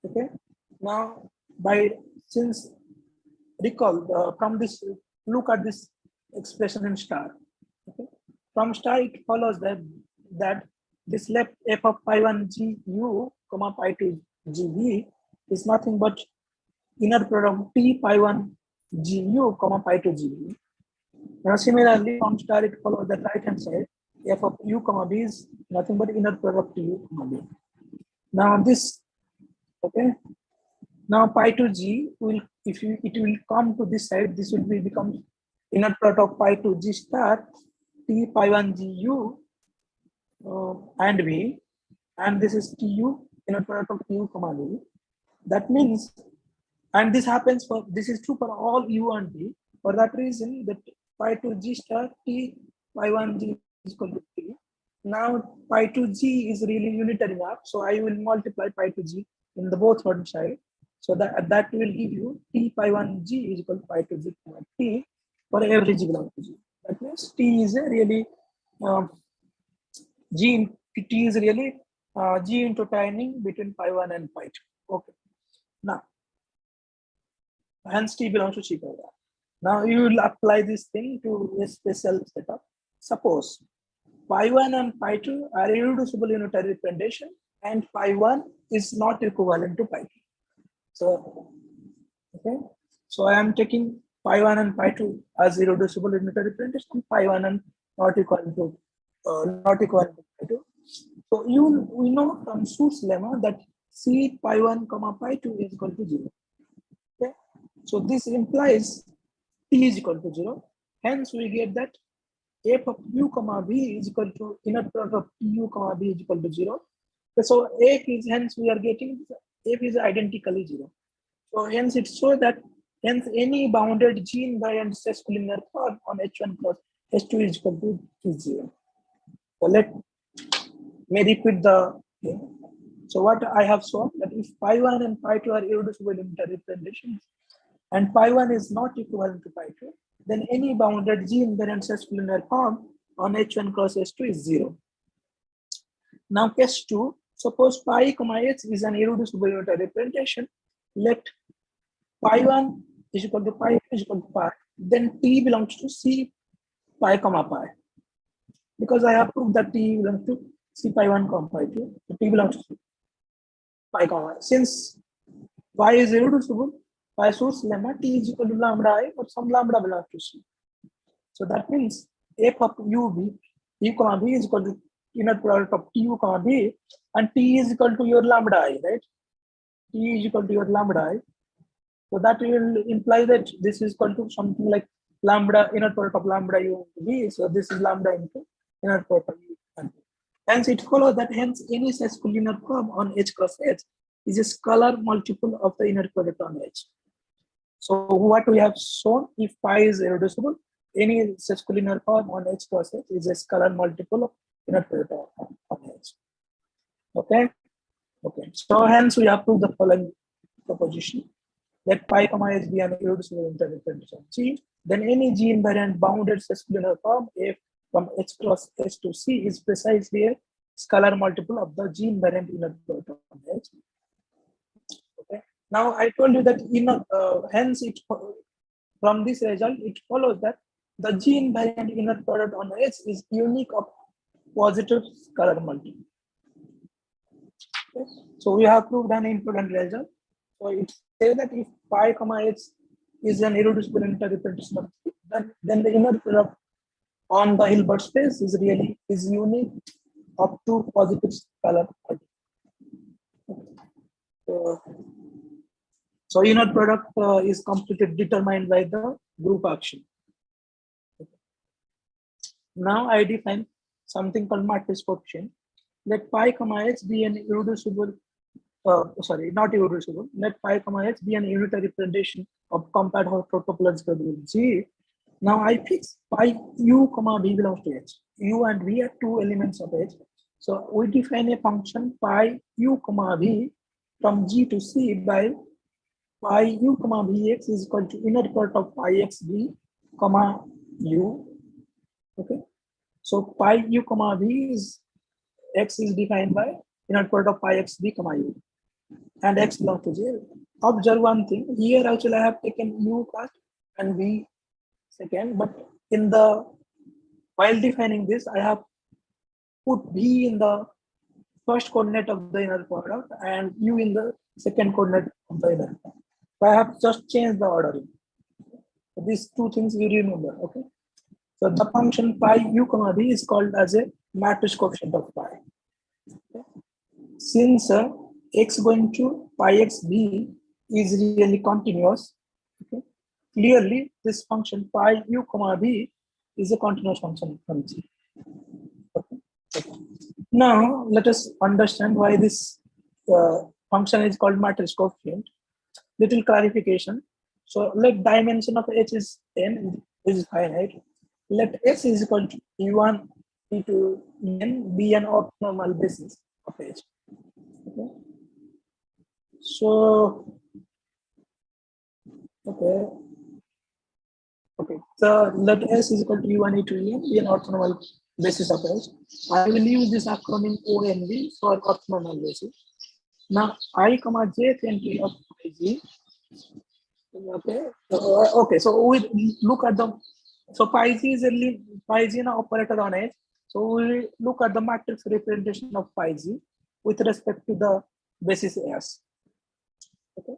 [SPEAKER 4] Okay. Now since recall from this, look at this expression in star. Okay. From star it follows that this left f of pi1 gu comma pi2 gb is nothing but inner product t pi1 gu comma pi2 gb. Now similarly from star it follows that right hand side f of u comma b is nothing but inner product u comma b. Now this, okay, Now pi to g will, if you, it will come to this side, this will be become inner product of pi to g star t pi 1 g u and v, and this is tu inner product of tu comma v. That means, and this happens for, this is true for all u and v. For that reason, that pi to g star t pi 1 g is equal to t. Now pi to g is really unitary map, so I will multiply pi to g in the both one side. So that will give you t pi 1 g is equal to pi to g comma t for every g belongs to g. That means t is a really g, t is really g intertwining between pi 1 and pi 2. Okay. Now, hence t belongs to C pi 1. Now you will apply this thing to a special setup. Suppose pi 1 and pi 2 are irreducible unitary representation, and pi 1 is not equivalent to pi 2. So, okay. So I am taking pi 1 and pi 2 as irreducible unitary representation, pi 1 and not equivalent to pi 2. So we know from Schur's lemma that C pi 1 comma pi 2 is equal to 0. Okay. So this implies t is equal to 0. Hence we get that f of u comma b is equal to inner product of tu comma b is equal to 0. So f is, hence we are getting f is identically 0. So hence it shows that hence any bounded G-invariant stress collinear form on H1 cross H2 is equal to 0. So let me repeat the thing. So what I have shown, that if pi 1 and pi 2 are irreducible unitary representations and pi 1 is not equivalent to pi 2, then any bounded G-invariant stress collinear form on H1 cross H2 is 0. Now case 2, suppose pi comma h is an irreducible unitary representation. Let pi 1 is equal to pi 2 is equal to pi, then t belongs to C pi comma pi. Because I have proved that t belongs to C pi 1 comma pi 2, so t belongs to pi comma. Since pi is irreducible, by Schur's lemma, t is equal to lambda I, or some lambda belongs to C. So that means f of u comma b is equal to inner product of tu comma b, and t is equal to your lambda I, right? T is equal to your lambda I. So that will imply that this is equal to something like lambda, inner product of lambda u into b. So this is lambda into inner product of u and b. Hence it follows that hence any such collinear form on H cross H is a scalar multiple of the inner product on H. So what we have shown, if pi is irreducible, any such collinear form on H cross H is a scalar multiple of inner product on H. Okay. Okay. So hence we have proved the following proposition: let pi comma h be an irreducible unitary representation G, then any G invariant bounded collinear form F from H cross H to C is precisely a scalar multiple of the G invariant inner product on H. Okay. Now I told you that hence it, from this result it follows that the G invariant inner product on H is unique of positive scalar multiple. Okay. So we have proved an important result. So it says that if pi comma h is an irreducible unitary representation of G, then the inner product on the Hilbert space is unique up to positive scalar multiple. So inner product is completely determined by the group action. Now I define something called matrix coefficient. Let pi comma h be an irreducible, not irreducible. Let pi comma h be an unitary representation of compact topological group G. Now I fix pi u comma v belongs to h. U and v are two elements of h. So we define a function pi u comma v from G to C by pi u comma vx is equal to inner product of pi x v comma u. Okay. So pi u comma v is x is defined by inner product of pi x v comma u, and x belongs to J. Observe one thing here. Actually, I have taken u first and v second, but in the while defining this, I have put v in the first coordinate of the inner product and u in the second coordinate of the inner product. So I have just changed the ordering. So these two things you remember. Okay. So the function pi u comma v is called as a matrix coefficient of pi. Okay. Since x going to pi x v is really continuous. Okay. Clearly, this function pi u comma b is a continuous function from G. Okay. Now, let us understand why this function is called matrix coefficient. Little clarification. So, let dimension of H is n, is finite. Let S is equal to E1, E2, En be an orthonormal basis of H. Okay. So, okay. So let S is equal to E1, E2, En be an orthonormal basis of H. I will use this acronym ONB for orthonormal basis. Now I comma j entry of G. Okay. Okay. So we look at the pi g is a pi g an operator on H. So we look at the matrix representation of pi g with respect to the basis S. Okay.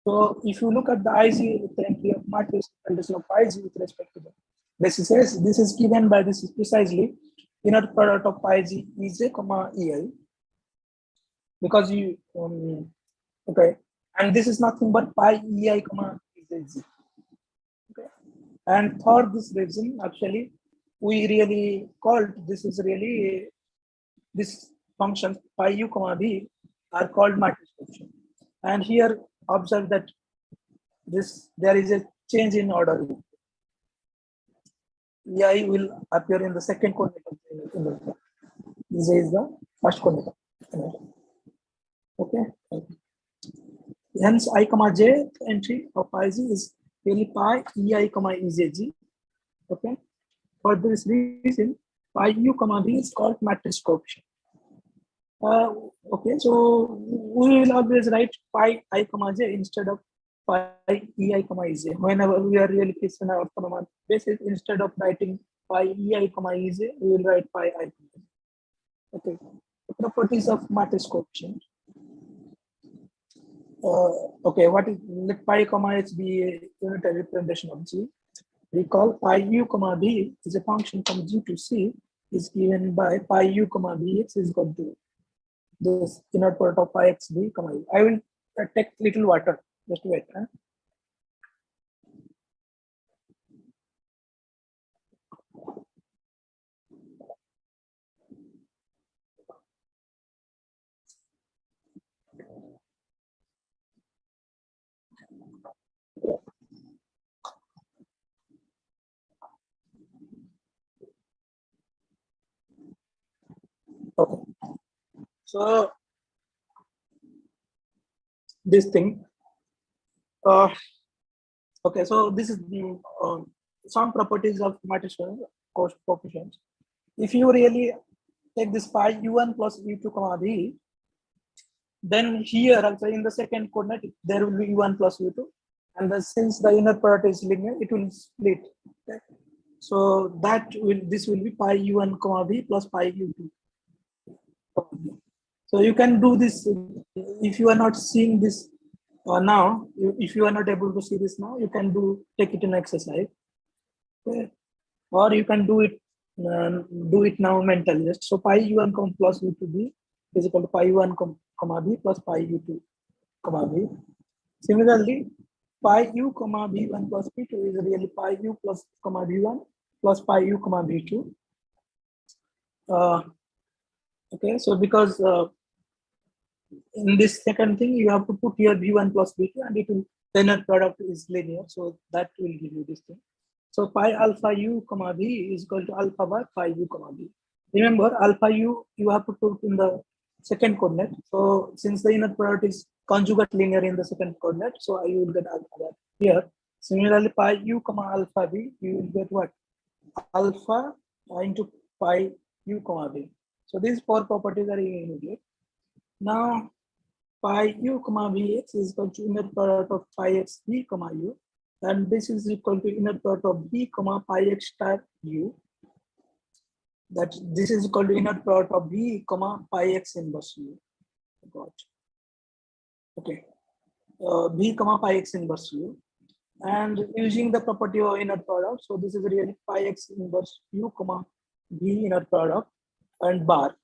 [SPEAKER 4] So if you look at the IG entry of matrix representation of pi g with respect to the basis S, this is given by this is precisely inner product of pi g Ej comma Ei, because you okay, and this is nothing but pi Ei comma Ej. Okay, and for this reason, actually, we really called this is really this function pi u comma b are called matrix function. And here observe that this there is a change in order. Ei will appear in the second coordinate of the inverter. This is the first coordinate. Okay. Hence I comma j entry of pi g is really pi ei comma ej. Okay. For this reason, pi u comma b is called matrix coefficient. Okay, so we will always write pi I comma j instead of pi ei comma ej. Whenever we are really fixed on an orthonormal basis, instead of writing pi ei comma ej, we will write pi I comma j. Okay, the properties of matrix coefficient. Okay, what is let pi comma h be a unitary representation of G? Recall pi u comma b is a function from G to C is given by pi u comma bx is equal to this inner product of pi x b comma u. I will take little water. Just wait. Okay. So this thing. Okay, so this is the some properties of matrix coefficients. If you really take this pi u1 plus u2 comma b, then here also in the second coordinate there will be u1 plus u2, and since the inner product is linear, it will split. Okay? So this will be pi u1 comma b plus pi u2. So you can do this if you are not seeing this now. If you are not able to see this now, you can take it in exercise, okay? Or you can do it now mentally. Just so pi u1 plus u2b is equal to pi u1 comma b plus pi u2 comma b. Similarly, pi u comma b1 plus b2 is really pi u plus comma b1 plus pi u comma b2. Okay, so because in this second thing you have to put here b1 plus b2, and it will the inner product is linear, so that will give you this thing. So pi alpha u comma b is equal to alpha by pi u comma b. Remember, alpha u you have to put in the second coordinate. So since the inner product is conjugate linear in the second coordinate, so you will get alpha by here. Similarly, pi u comma alpha b, you will get what? Alpha into pi u comma b. So these four properties are immediate. Now pi u comma bx is equal to inner product of pi x b comma u, and this is equal to inner product of b comma pi x star u. That this is equal to inner product of b comma pi x inverse u. Got. Okay. B comma pi x inverse u, and using the property of inner product, so this is really pi x inverse u comma b inner product and bar.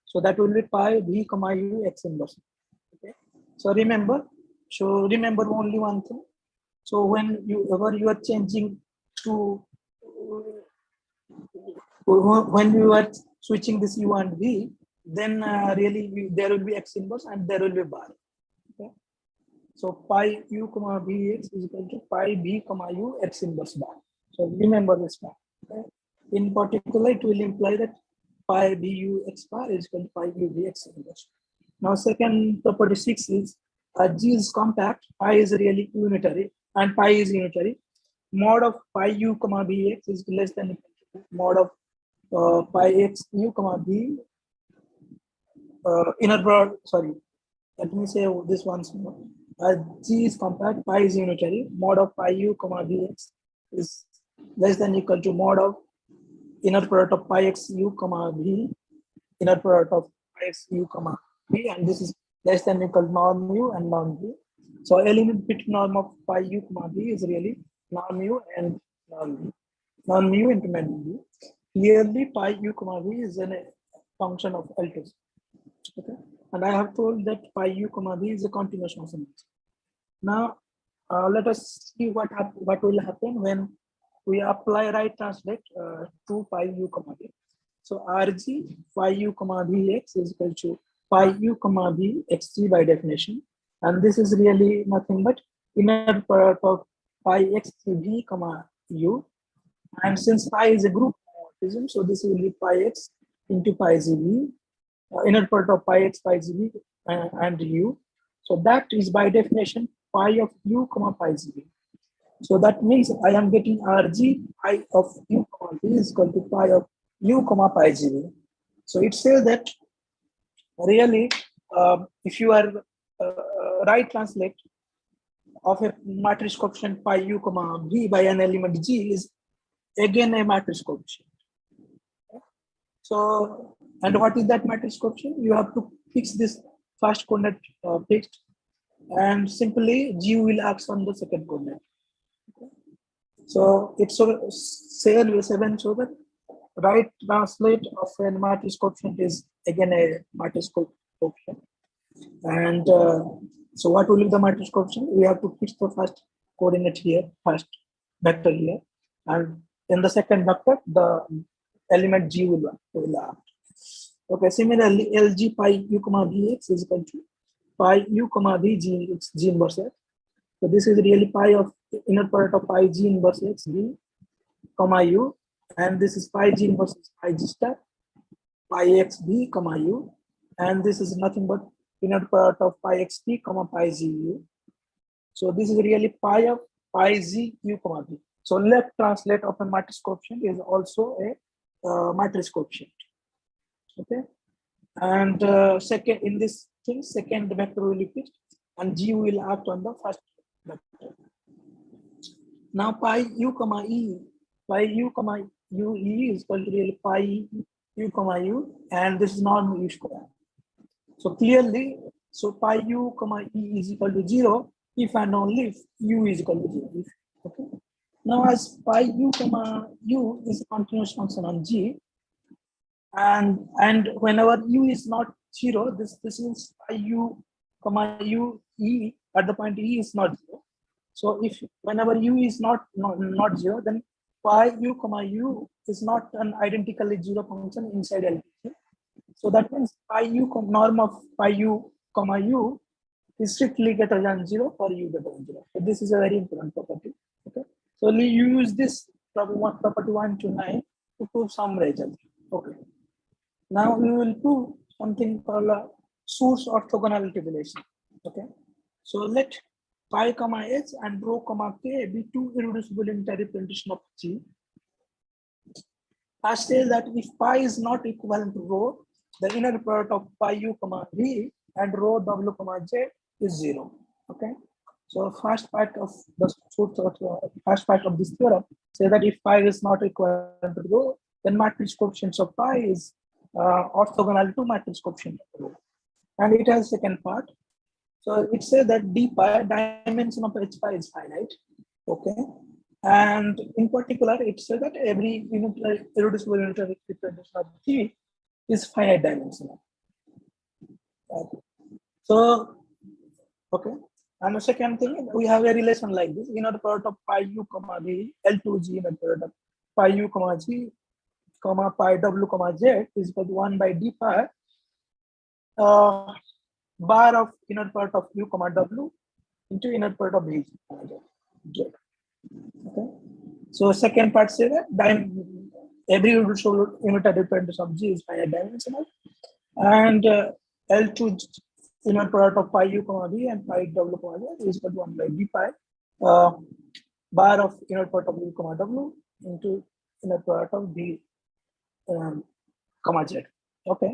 [SPEAKER 4] So that will be pi b comma u x inverse. Okay. So remember, So remember only one thing. So whenever you are changing to, when you are switching this u and v, then really there will be x inverse and there will be bar. Okay. So pi u comma bx is equal to pi b comma u x inverse bar. So remember this part. Okay. In particular, it will imply that pi b u x bar is equal to pi u v x inverse. Now, second property 6 is G is compact, pi is really unitary, and pi is unitary. Mod of pi u comma bx is less than equal to mod of pi x u comma b inner product. Sorry, let me say this once more. G is compact, pi is unitary. Mod of pi u comma bx is less than equal to mod of inner product of pi x u comma b inner product of pi x u comma b, and this is less than equal to norm u and norm v. So element bit norm of pi u comma b is really norm u and norm v. Norm mu into norm v. Clearly, pi u comma v is a function of L2. Okay, and I have told that pi u comma v is a continuous function. Now, let us see what will happen when we apply right translate to pi u comma v. So Rg pi u comma vx is equal to pi u comma v xg by definition, and this is really nothing but inner product of pi x v comma u, and since pi is a group homomorphism, so this will be pi x into pi z v, inner product of pi x pi z v and u. So that is by definition pi of u comma pi z v. So that means I am getting Rg pi of u comma v is equal to pi of u comma pi z v. So it says that really if you are right translate of a matrix coefficient pi u comma v by an element g is again a matrix coefficient. So, and what is that matrix coefficient? You have to fix this first coordinate fixed, and simply g will act on the second coordinate. So it's so say 7 so that right translate of a matrix coefficient is again a matrix coefficient. And so what will be the matrix coefficient? We have to fix the first coordinate here, first vector here, and in the second vector the element g will act. Okay, similarly Lg pi u comma vx is equal to pi u comma v g inverse x. So this is really pi of inner product of pi g inverse x v comma u, and this is pi g inverse pi g star pi x v comma u, and this is nothing but inner product of pi x p comma pi z u. So this is really pi of pi z u comma v. So left translate of a matrix coefficient is also a matrix coefficient. Okay, and second in this thing, second vector will be fixed, and g will act on the first vector. Now pi u comma e, pi u comma u e is equal to really pi u comma u, and this is norm u square. So clearly, so pi u comma e is equal to 0 if and only if u is equal to 0. Okay. Now as pi u comma u is a continuous function on g, and whenever u is not 0, this means pi u comma u e at the point e is not 0. So if whenever u is not 0, then pi u comma u is not an identically 0 function inside LP. So that means pi u norm of pi u comma u is strictly greater than 0 for u greater than 0. So this is a very important property. Okay. So we use this property 1 to 9 to prove some result. Okay. Now we will prove something called a source orthogonality relation. Okay. So let pi comma h and rho comma k be two irreducible unitary representation of G. First says that if pi is not equivalent to rho, the inner product of pi u comma v and rho w comma j is 0. Okay. So first part of the first part of this theorem say that if pi is not equivalent to rho, then matrix coefficients of pi is orthogonal to matrix coefficient of rho. And it has second part. So it says that d pi, dimension of h pi is finite. Okay. And in particular, it says that every irreducible unitary representation of G is finite dimensional. Okay. So, okay. And the second thing, we have a relation like this, inner product of pi u comma v, L2g inner product of pi u comma g, comma pi w comma z is equal to 1 by d pi bar of inner product of u comma w into inner product of v comma z. Okay. So second part says that every unitary dependence of G is finite dimensional, and L2 inner product of pi u comma v and pi w comma z is equal to 1 by d pi bar of inner product of u comma w into inner product of v comma z. Okay.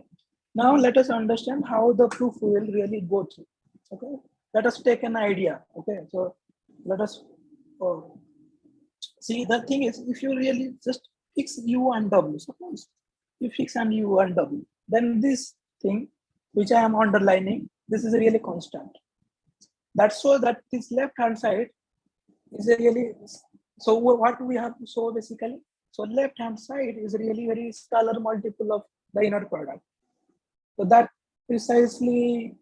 [SPEAKER 4] Now let us understand how the proof will really go through. Okay. Let us take an idea. Okay. So let us see, the thing is, if you really just fix u and w, suppose you fix and u and w, then this thing which I am underlining, this is really constant. That's so that this left hand side is really, so what we have to show basically, so left hand side is really very scalar multiple of the inner product. So that precisely,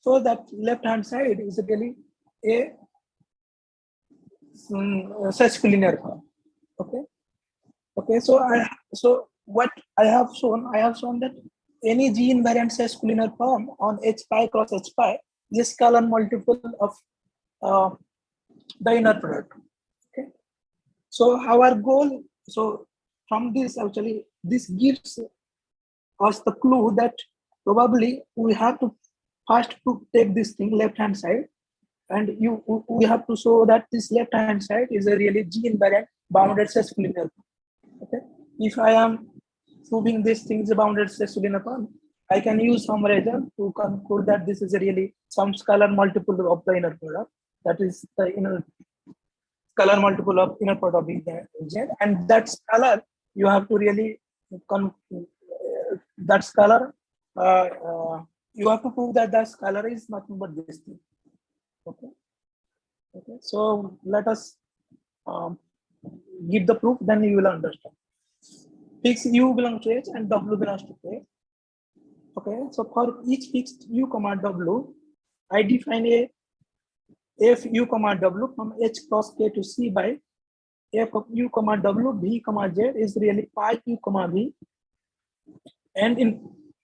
[SPEAKER 4] so that left hand side is really a sesquilinear form. Okay. Okay. So what I have shown that any G-invariant sesquilinear form on H pi cross H pi is a scalar multiple of the inner product. Okay. So our goal, so from this actually, this gives us the clue that probably we have to first to take this thing left hand side, and we have to show that this left hand side is a really G-invariant bounded sesquilinear. Okay. If I am proving this thing is a bounded sesquilinear form, I can use some result to conclude that this is a really some scalar multiple of the inner product. That is the inner scalar multiple of inner product of Z, and that scalar you have to really that scalar you have to prove that the scalar is nothing but this thing. Okay. Okay. So let us give the proof, then you will understand. Fix u belongs to H and w belongs to K. Okay. So for each fixed u comma w, I define a f u comma w from H cross K to C by f of u comma w v comma z is really pi u comma v and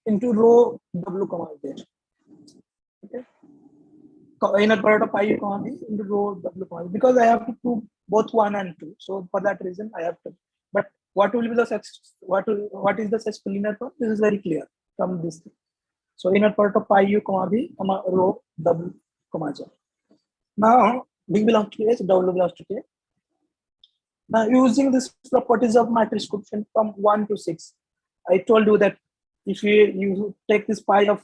[SPEAKER 4] into rho w comma z. Okay. Inner product of pi u comma v into rho w comma v, because I have to prove both 1 and 2. So for that reason I have to. But what will be the what is the sesquilinear form? This is very clear from this thing. So inner product of pi u comma v comma rho w comma z. Now v belongs to H, w belongs to K. Now using this properties of matrix coefficient from 1 to 6, I told you that if you take this pi of,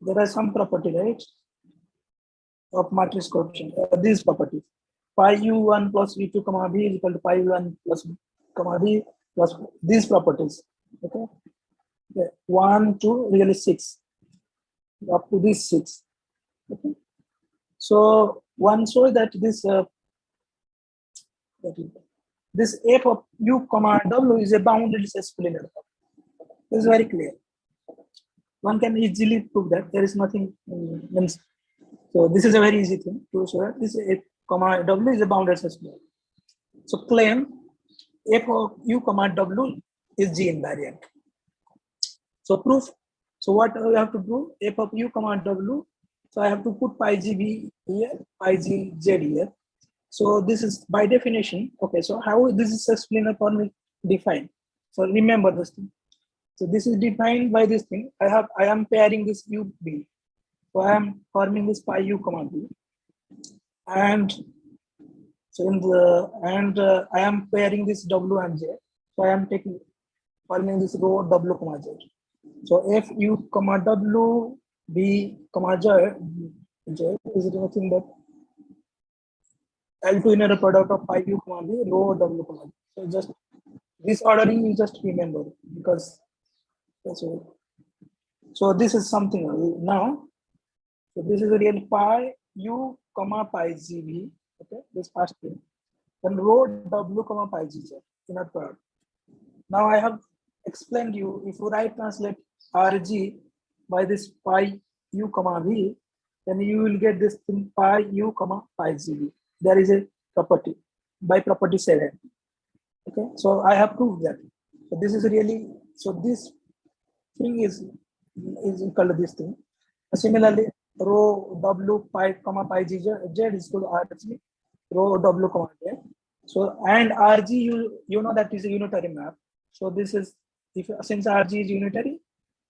[SPEAKER 4] there are some property, right, of matrix coefficient, these properties, pi u1 plus v2 comma v is equal to pi u1 plus comma v plus these properties. Okay. 1 to really 6 up to this 6. Okay. So one shows that this f of u comma w is a bounded sesquilinear form. This is very clear. One can easily prove that there is nothing means. So this is a very easy thing to show that this f comma w is a bounded sesquilinear. So claim f of u comma w is G invariant. So proof. So what we have to do? F of u comma w. So I have to put pi g b here, pi g z here. So this is by definition. Okay. So how this is sesquilinear form defined? So remember this thing. So this is defined by this thing. I am pairing this u b. So I am forming this pi u comma b, and so I am pairing this w and z. So I am forming this rho w comma z. So f u comma w b comma z is nothing but L2 inner product of pi u comma b rho w comma z. So just this ordering you just remember, because so this is something now. So this is a real pi u comma pi g b. Okay, this first thing. Then rho w comma pi g z inner product. Now I have explained you, if you translate rg by this pi u comma v, then you will get this thing pi u comma pi z. There is a property by property 7. Okay, so I have proved that. So this is really, so this thing is equal to this thing. Similarly, rho w pi comma pi z is equal to rg rho w comma z. So and rg you know that is a unitary map. So this is, if since rg is unitary,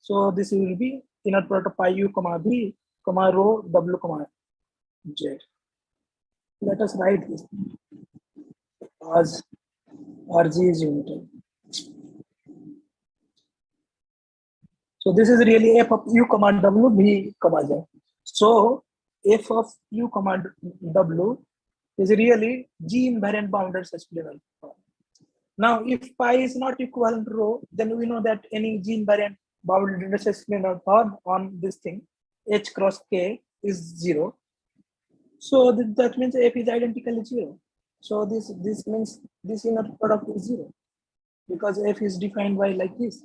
[SPEAKER 4] so this will be inner product of pi u comma b comma rho w comma z. Let us write this as rg is unitary. So this is really f of u comma w b comma z. So f of u comma w is really G-invariant bounded such-planar form. Now, if pi is not equivalent to rho, then we know that any G-invariant bounded such-planar form on this thing, h cross k, is 0. So that means f is identically 0. So this means this inner product is 0 because f is defined by like this.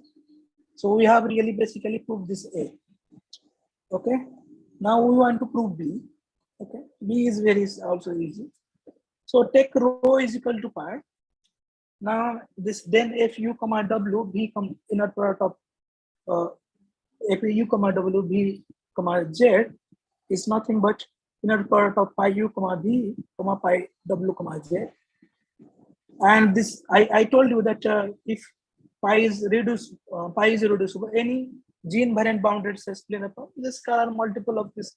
[SPEAKER 4] So we have really basically proved this A. Okay. Now we want to prove B. Okay. B is very also easy. So take rho is equal to pi. Now this then f u comma w b come inner product of f u comma w b comma z is nothing but inner product of pi u comma b comma pi w comma z. And this I told you that if pi is irreducible, any G-invariant bounded such-planar form, the scalar multiple of this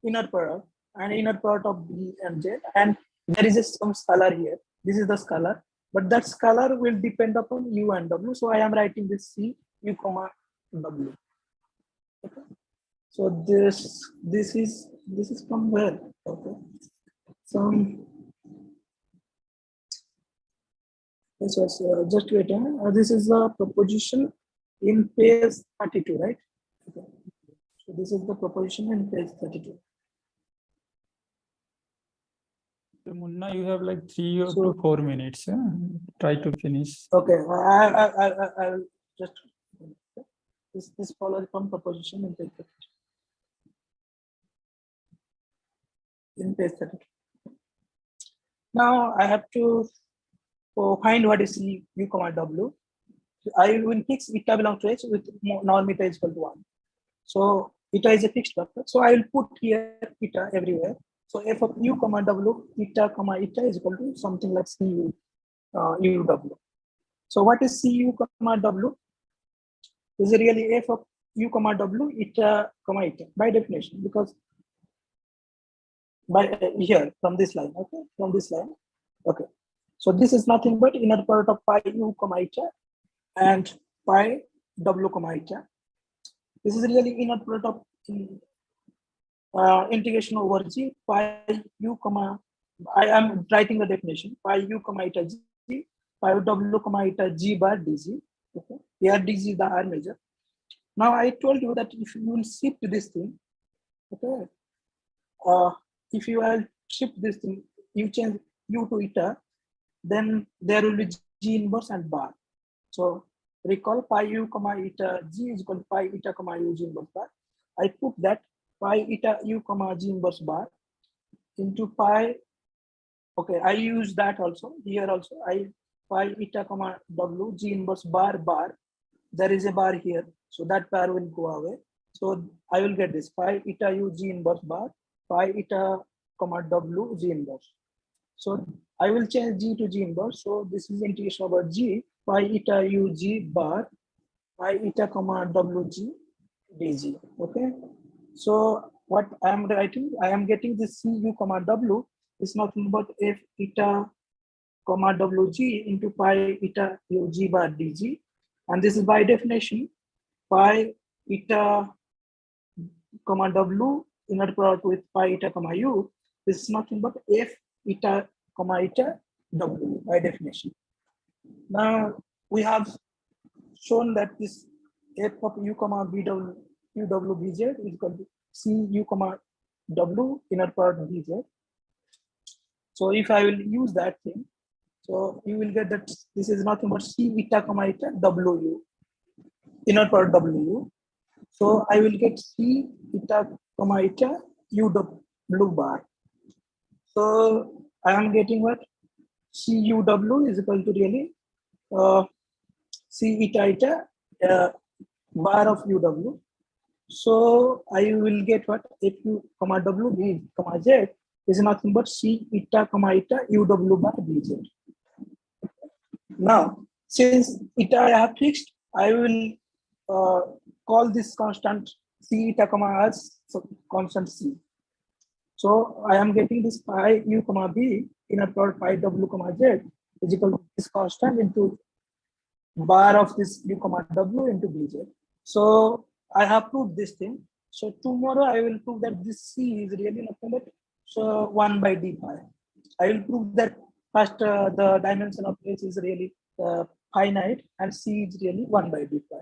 [SPEAKER 4] inner product and inner product of B and Z, and there is some scalar here. This is the scalar, but that scalar will depend upon U and W. So I am writing this C U comma W. Okay. So this is from where? Okay. This was just wait. This is the proposition in page 32, right? Okay. So this is the proposition in page 32.
[SPEAKER 3] So Munna, you have like 3 to 4 minutes. Try to finish.
[SPEAKER 4] Okay, I'll just this follows from proposition in page 32. In page 32. Now I have to find what is u comma w. I will fix eta belongs to h with norm eta is equal to 1. So eta is a fixed vector. So I will put here eta everywhere. So f of u comma w eta comma eta is equal to something like cu uw. So what is cu comma w? Is really f of u comma w eta comma eta by definition, because by here from this line, okay, from this line, okay. So this is nothing but inner product of pi u comma eta and pi w comma eta. This is really inner product of integration over g pi u comma. I am writing the definition pi u comma eta g pi w comma eta g bar dg. Okay, here dg is the R measure. Now I told you that if you will shift this thing, okay, if you will shift this thing, you change u to eta, then there will be g inverse and bar. So recall pi u comma eta g is equal to pi eta comma u g inverse bar. I put that pi eta u comma g inverse bar into pi. Okay, I use that also here also. I pi eta comma w g inverse bar bar. There is a bar here, so that bar will go away. So I will get this pi eta u g inverse bar pi eta comma w g inverse. So I will change g to g inverse. So this is integration over g pi eta u g bar pi eta comma w g dg. Okay. So what I am writing, I am getting this c u comma w is nothing but f eta comma w g into pi eta u g bar dg, and this is by definition pi eta comma w inner product with pi eta comma u. This is nothing but f eta comma eta w by definition. Now we have shown that this f of u comma bw uw bz is equal to c u comma w inner product bz. So if I will use that thing, so you will get that this is nothing but c eta comma eta wu inner product wu. So I will get C eta comma eta U W bar. So I am getting what? C U W is equal to really C eta eta bar of U W. So I will get what? If U comma W B comma Z is nothing but C eta comma eta U W bar B Z. Now, since eta I have fixed, I will call this constant C eta comma as constant C. So I am getting this pi U comma B in a plot pi W comma Z is equal to this constant into bar of this U comma W into BZ. So I have proved this thing. So tomorrow I will prove that this C is really nothing but so 1 by d pi. I will prove that first the dimension of S is really finite and C is really 1 by d pi.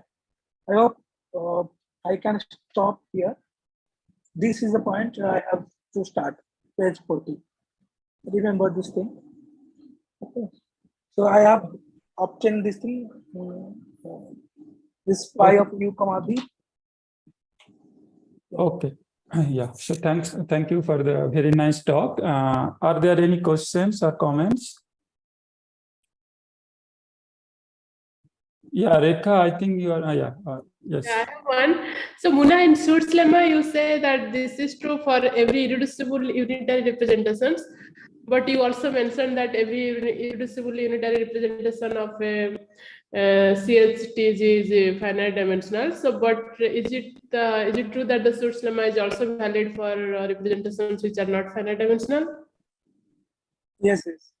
[SPEAKER 4] I hope I can stop here. This is the point I have to start, page 40. Remember this thing. Okay. So I have obtained this thing, this pi of U comma B.
[SPEAKER 3] Okay. Yeah. So thank you for the very nice talk. Are there any questions or comments? Yeah, Rekha, I think you are. Yes.
[SPEAKER 5] Yeah, I have one. So Munna, in Schur's lemma, you say that this is true for every irreducible unitary representations, but you also mentioned that every irreducible unitary representation of a CHTG is finite dimensional. So, but is it true that the Schur's lemma is also valid for representations which are not finite dimensional?
[SPEAKER 4] Yes, yes.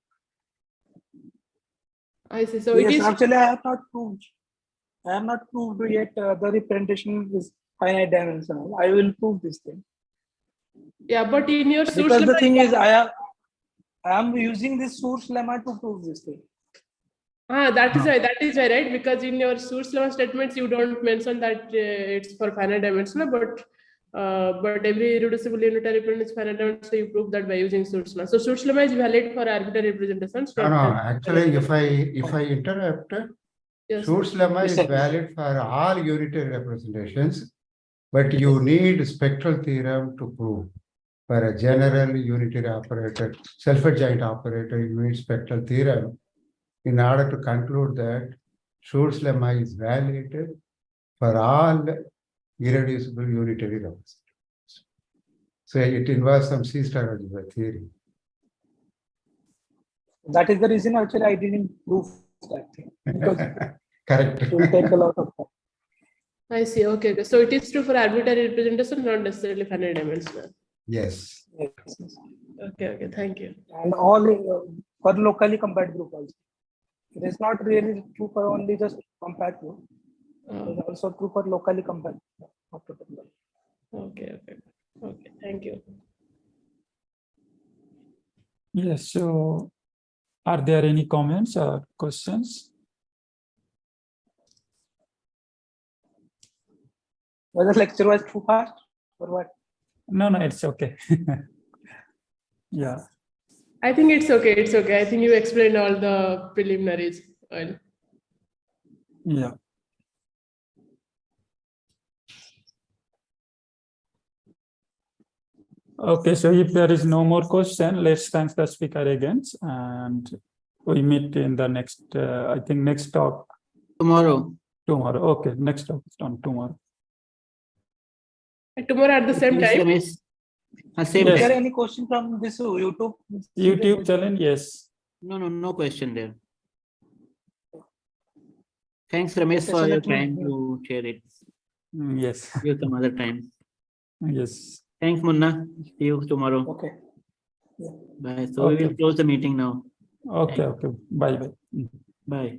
[SPEAKER 5] I see. So
[SPEAKER 4] Yes,
[SPEAKER 5] it is
[SPEAKER 4] actually I have not proved. I have not proved yet the representation is finite dimensional. I will prove this thing.
[SPEAKER 5] Yeah, but in your Schur's
[SPEAKER 4] Because the
[SPEAKER 5] lemma,
[SPEAKER 4] thing is, I am using this Schur's lemma to prove this thing.
[SPEAKER 5] that is why, right? Because in your Schur's lemma statements, you don't mention that it's for finite dimensional, but every irreducible unitary representation is finite dimensional, so you prove that by using Schur's lemma. So Schur's lemma is valid for arbitrary representations.
[SPEAKER 6] No, actually, if I interrupt,
[SPEAKER 5] Yes.
[SPEAKER 6] Schur's lemma is
[SPEAKER 4] Yes, sir.
[SPEAKER 6] valid for all unitary representations, but you need spectral theorem to prove. For a general unitary operator, self-adjoint operator, you need spectral theorem in order to conclude that Schur's lemma is valid for all irreducible unitary representations. So it involves some C-star algebra theory.
[SPEAKER 4] That is the reason actually I didn't prove that thing. Because
[SPEAKER 6] Correct.
[SPEAKER 4] it will take a lot of time.
[SPEAKER 5] I see. Okay. So it is true for arbitrary representation, not necessarily finite dimensional.
[SPEAKER 6] Yes.
[SPEAKER 4] Yes.
[SPEAKER 5] Okay. Thank you.
[SPEAKER 4] And all for locally compact group also. It is not really true for only just compact group. It is also true for locally compact.
[SPEAKER 5] Okay. Thank you.
[SPEAKER 3] Yes. So, are there any comments or questions?
[SPEAKER 4] Was the lecture was too fast or what?
[SPEAKER 3] No, it's okay. Yeah.
[SPEAKER 5] I think it's okay. I think you explained all the preliminaries. Well.
[SPEAKER 3] Yeah. Okay, so if there is no more question, let's thank the speaker again, and we meet in the next, I think next talk.
[SPEAKER 1] Tomorrow.
[SPEAKER 3] Okay, next talk is on tomorrow.
[SPEAKER 5] Tomorrow at the same time.
[SPEAKER 1] Same
[SPEAKER 4] Is
[SPEAKER 3] Yes.
[SPEAKER 4] there any question from this YouTube?
[SPEAKER 3] YouTube channel, yes.
[SPEAKER 1] No question there. Thanks, Ramesh,
[SPEAKER 4] Okay,
[SPEAKER 1] for
[SPEAKER 4] so
[SPEAKER 1] your
[SPEAKER 4] let me-
[SPEAKER 1] time to share it.
[SPEAKER 3] Yes.
[SPEAKER 1] See you some other time.
[SPEAKER 3] Yes.
[SPEAKER 1] Thanks, Munna. See you tomorrow.
[SPEAKER 4] Okay.
[SPEAKER 1] Bye. So we
[SPEAKER 3] Okay.
[SPEAKER 1] will close the meeting now.
[SPEAKER 3] Okay. Bye.
[SPEAKER 1] Bye.